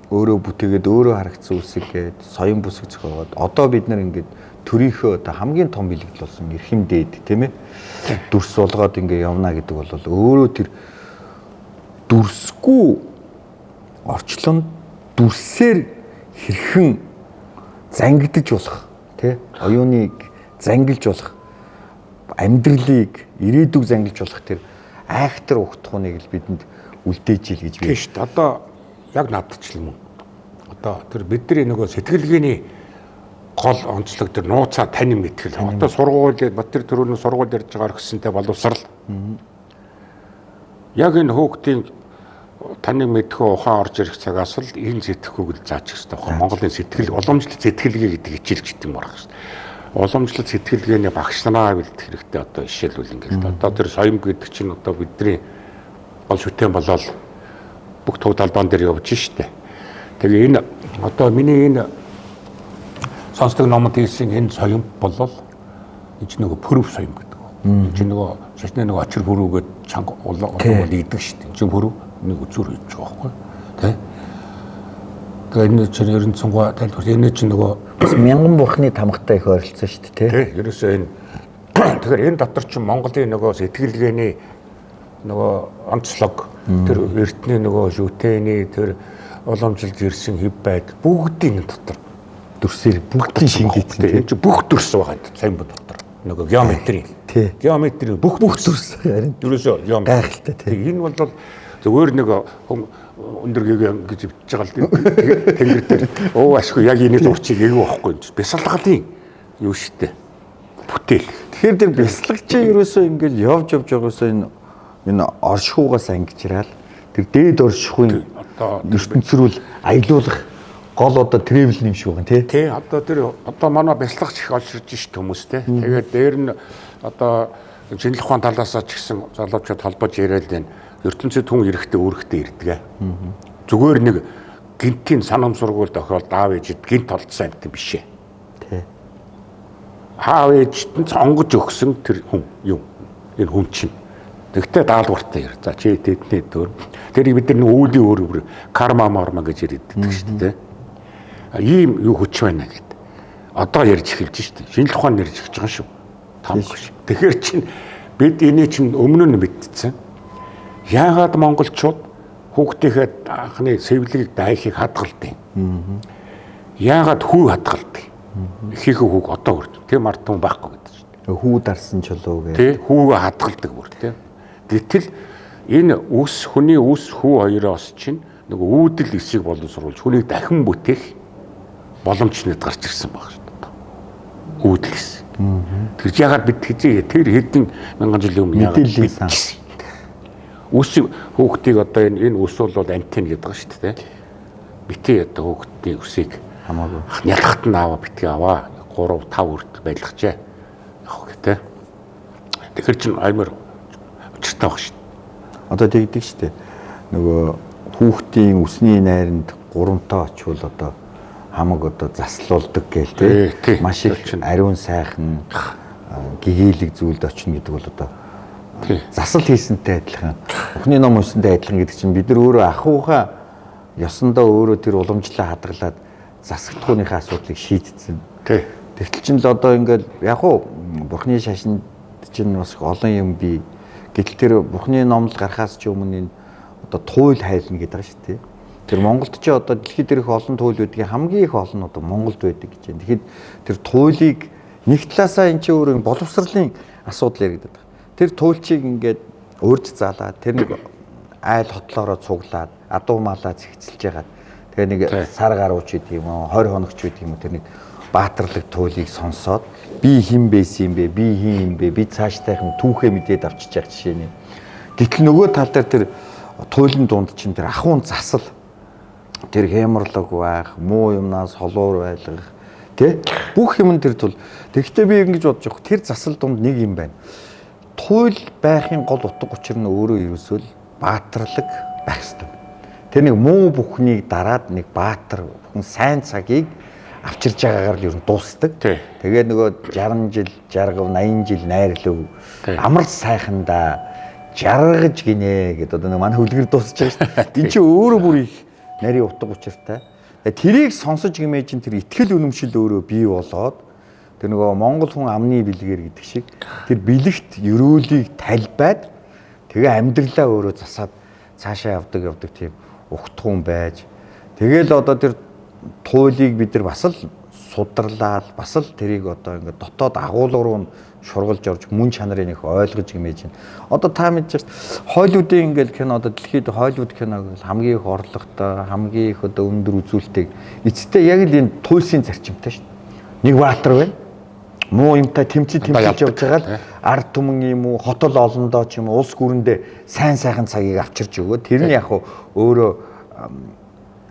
өөрөө бүтээгээд өөрөө харагдсан үсгээд соён бүсэг зохиогоод одоо бид нар ингээд төрийнхөө одоо хамгийн том бэлэгдэл болсон эрхэм дээд тийм ээ дүрс болгоод ингээд явна гэдэг бол өөрөө тэр дүрсгүй орчлон дүрсээр хэрхэн зангидж болох тий оюуныг зангилж болох амьдралыг ирээдүг зангилж болох тэр айхтар ухтхууныг л бидэнд үлдээж ил гэж би. Тийм шүү дээ. Одоо яг надчлал мөн. Одоо тэр бидний нөгөө сэтгэлгээний гол онцлог тэр нууцаа танин мэтгэл. Одоо сургууль Батэр төрөний сургууль ярьж байгаа гэсэнтэй боловсрал. Яг энэ хүүхдийн танин мэдхүү ухаан орж ирэх цагаас л энэ сэтгэхүйг л зааж хэрэгтэй байна. Монголын сэтгэл уламжлалт сэтгэлгээ гэдэг хичээлж гэдэг юм байна шүү дээ. Уламжлалт сэтгэлгээний багш нараа бэлдэх хэрэгтэй одоо жишээлбэл ингээд одоо тэр соём гэдэг чинь одоо бидний гол шүтэн болоод бүх төв талбаан дээр явж штэ. Тэгээ энэ одоо миний энэ сонсдог номод хэлсэн энэ соём болол энэ чинь нөгөө пөрөв соём гэдэг. Энэ чинь нөгөө шашны нөгөө очир пөрөвгээд чанга олон ийдэг штэ. Энэ чинь пөрөв нэг үзүр хийж байгаа байхгүй. Тэ? Тэгээ энэ чинь ерөнцөнгөө тайлбар энэ чинь нөгөө мянган бурхны тамгатай их ойролцоо штэ тий. Тэ ерөөсөө энэ тэгэхээр энэ дотор чинь Монголын нөгөө сэтгэлгээний нөгөө онцлог тэр эртний нөгөө шүтэний тэр уламжилж ирсэн хэв байд бүгдийн дотор дүрсээр бүгдийн шингээсэн тийм энэ бүх дүрс байгаа сайн бод дотор нөгөө геометри бүх дүрс харин ерөөсөө гайхалтай тийм энэ бол зөвөр нэг өндөр гэгээ гэж бичиж байгаа л тэнгэр дээр оо ашгүй яг энэ зурчиг эвгүй байхгүй бясалгалын юу штэ бүтээл тэгэхээр тэр бясалгачин ерөөсөө ингээл явж байгаасаа энэ оршихугаас ангижраал тэр дээд оршихуйн одоо ертөнцрүүл аялуулах гол одоо тревел юм шиг байна тий. Одоо тэр одоо манай бясалгач их олж ирж шít хүмүүс тий. Тэгээд дээр нь одоо шинжлэх ухааны талаас ч гэсэн залуучууд холбож яриад байна. ертөнцид хүн эрэхтэй үүрэгтэй ирдэг. Зүгээр нэг гинтийн санам сургууль тохиолд аав ээжид гинт толдсон амт биш ээ. Тий. Аав ээжид нь сонгож өгсөн тэр хүн юм. Энэ хүн чинь тэгтээ даалгавартай яар. За чи тэдний дөр. Тэрийг бид нар үүлийн өөр карма марма гэж ярьдаг шүү дээ. Ийм юу хүч байна гэдэг. Одоо ярьж эхэлж шүү дээ. Шинжлэх ухаан ярьж эхэлж байгаа шүү. Тамгүй шүү. Тэгэхээр чинь бид энийг чинь өмнө нь мэдсэн. Яагаад монголчууд хүүхдийнхээ анхны сэвлийг дайхийг хадгалдаг. Яагаад хүү хадгалдаг. Ихийнхээ хүүг одоо хүрд. Тийм ард түмэн байхгүй гэдэг шүү дээ. Хүү дарсан чулуу гэдэг. Тий, хүүгээ хадгалдаг бүр тий. Гэтэл энэ үс хүний үс хүү хоёроос чинь нөгөө үүдэл эсийг боловсруулж хүнийг дахин бүтээх боломж нэт гарч ирсэн баг шүү дээ. Үүдэл эс. Тэр яагаад бид хэзээ тэр хэдэн мянган жилийн өмнө яагаад сан үс хүүхдийг одоо энэ үс бол антен гэдэг байгаа шүү дээ. Битээ одоо хүүхдийн үсийг хамаагүй ялахт нь аваа битгий аваа 3 5 хүртэл байлгачаа явах гэдэг. Тэгэхээр чин аймар учиртай баг шүү дээ. Одоо тэгдэг шүү дээ. Нөгөө хүүхдийн үсний найранд 3-тоо очвол одоо хамаг одоо заслуулдаг гээл тий. Маш их ариун сайхан гэгээлэг зүйлд очно гэдэг бол одоо засал хийсэнтэй адилхан. Охны ном уншсантай адилхан гэдэг чинь бид нар өөрөө ахуйхаа ёсондоо өөрөө тэр уламжлалаа хадгалаад засагдхууныхаа асуудлыг шийдсэн. Тэгтэл чинь л одоо ингээл яг уу бурхны шашинд чинь бас олон юм бий. Гэтэл тэр бурхны номлол гарахаас ч өмнө энэ одоо туйл хайлна гэдэг байгаа шүү дээ. Тэр Монголд ч одоо дэлхийд дээрх олон туйл байдгийн хамгийн их олон одоо Монголд байдаг гэж байна. Тэгэхэд тэр туйлыг нэг талаасаа эн чинь өөрөө боловсролын асуудал яригддаг. Тэр туйлчийг ингээд урьж заалаад тэр нэг айл хотлоороо цуглаад адуу малаа зэгцэлж ягаад тэгээ нэг сар гарууч гэдэг юм уу 20 хоногч гэдэг юм уу тэр нэг баатарлаг туйлыг сонсоод би хэн байсан юм бэ би хэн юм бэ би цаашдайхан түүхээ мэдээд авчиж явах жишээний. Гэтэл нөгөө тал дээр тэр туйлын дунд чинь тэр ахуун засал тэр хямрлаг байх муу юмнаас холуур байлгах тий бүх юм тэр тул тэгтээ би ингэж бодож байгаа тэр засал дунд нэг юм байна. Туйл байхын гол утга учир нь өөрөө ерөөсөө баатарлаг байх ёстой. Тэр нэг муу бүхнийг дараад нэг баатар бүхэн сайн цагийг авчирж байгаагаар л ер нь дуусдаг. Тэгээ нөгөө 60 жил, 60, 80 жил найрлав. Амар сайхандаа жаргаж гинэ гэдэг одоо нэг манай хөлгөр дуусч байгаа шүү дээ. Энд чи өөрөө бүр их нарийн утга учиртай. Тэрийг сонсож гэмээж ин тэр ихтгэл үнэмшил өөрөө бий болоод тэр нөгөө Монгол хүн амны бэлгээр гэдэг шиг тэр бэлэгт өрөөлийг талбайд тэгээ амьдралаа өөрөө засаад цаашаа явдаг тийм ухтхуун байж тэгэл одоо тэр туйлыг бид нар бас л сударлаад бас л тэрийг одоо ингээд дотоод агуулга руу нь шургалж орж мөн чанарыг их ойлгож гэмээж байна. Одоо та мэдж Холливуудын ингээд кино одоо дэлхийд Холливуд киног хамгийн их орлоготой, хамгийн их одоо өндөр үзүүлэлтийг эцэстээ яг л энэ туйлсын зарчимтай шүү дээ. Нэг баатар байна. Муу юмтай тэмцэж явж байгаа л ард түмэн юм уу, хотол олондоо ч юм уу улс гүрэндээ сайн сайхан цагийг авчирч өгөө. Тэрний яг өөрөө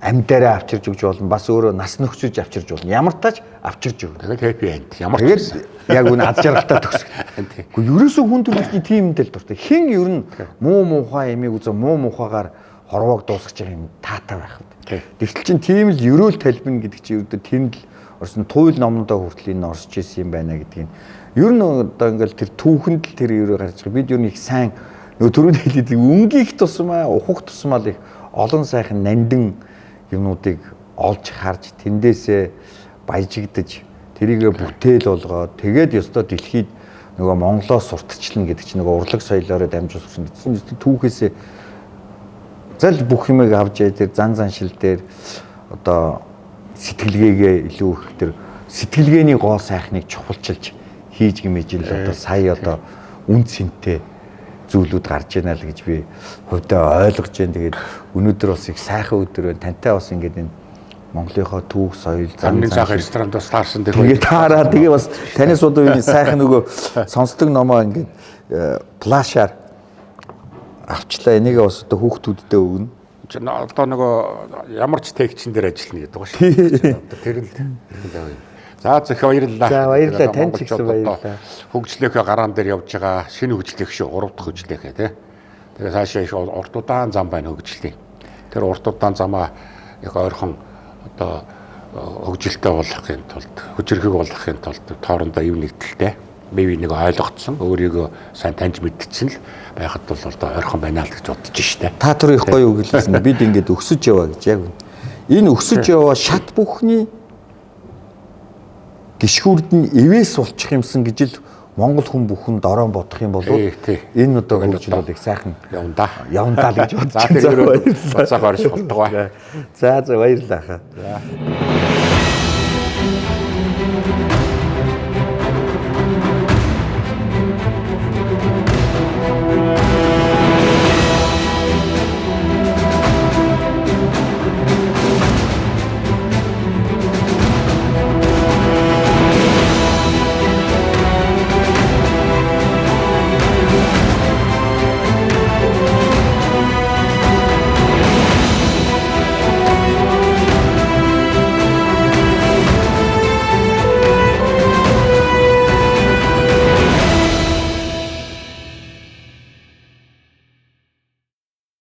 амьдаараа авчирч өгч болно. Бас өөрөө нас нөхцөж авчирч болно. Ямар тач авчирч өгнө. Тэгээд хэппи энд. Ямар ч яг үнэ аз жаргалтай төгсгөл. Гэхдээ ерөөсөө хүн төрөлхтний тийм юмдэл дуртай. Хэн ер нь муу муухай ямиг үзээ муу муухайгаар хорвоог дуусгаж байгаа юм таатай байх вэ? Тэгтэл чин тийм л ерөөл талбин гэдэг чинь ердөө тэнд л орсон туйл номондоо хүртэл энэ орсч ирсэн юм байна гэдгийг. Ер нь одоо ингээл тэр түүхэнд л тэр ерөө гарч байгаа. Бид ер нь их сайн нөгөө түрүүнд хэлээд өнгийх тусмаа, ухах тусмаа л их олон сайхан нандин юмнуудыг олж харж тэндээсээ баяжигдаж тэрийгэ бүтээл болгоод тэгээд ёстой дэлхийд нөгөө Монголоос сурталчлана гэдэг чинь нөгөө урлаг соёлоороо дамжуулсан гэсэн түүхээсээ зал бүх юмыг авч яа тэр зан шил дээр одоо сэтгэлгээгээ илүү их тэр сэтгэлгээний гоо сайхныг чухалчилж хийж гэмэж л одоо сая одоо үн цэнтэй зүйлүүд гарч ийна л гэж би хувьдаа ойлгож байна. Тэгээд өнөөдөр бас их сайхан өдөр байна. Тантай бас ингээд энэ Монголынхоо түүх соёл замын цаах ресторанд бас таарсан дээр тэгээд таараа тэгээ бас танаас одоо энэ сайхан нөгөө сонсдог номоо ингээд плашаар авчлаа. Энийгээ бас одоо хүүхдүүддээ өгнө. Одоо нөгөө ямар ч текчин дээр ажиллана гэдэг ба шүү. Тэр л за зөвхөн баярлалаа. За баярлалаа. Танд ч гэсэн баярлалаа. Хөгжлийнхээ гараан дээр явж байгаа шинэ хөгжлөх шүү. 3 дахь хөгжлийнхээ тий. Тэгээ цаашаа их урт удаан зам байна хөгжлийн. Тэр урт удаан замаа их ойрхон одоо хөгжилтэй болгохын тулд, хүчрхэг болгохын тулд тоорондоо ив нэгдэлтэй. Бие биенийг ойлгоцсон, өөрийгөө сайн таньж мэдчихсэн л байхад бол одоо ойрхон байна л гэж бодож штэ. Та түр их гоё үг хэлсэн. Бид ингээд өсөж яваа гэж яг. Энэ өсөж яваа шат бүхний гişгүүрд нь ивээс болчих юмсан гэж л Монгол хүн бүхэн дороо бодох юм бол энэ одоо хөгжлүүдийг сайхан явандаа л гэж бодож байна. За тэр бацаа гарч болтгоо. За баярлалаа хаа.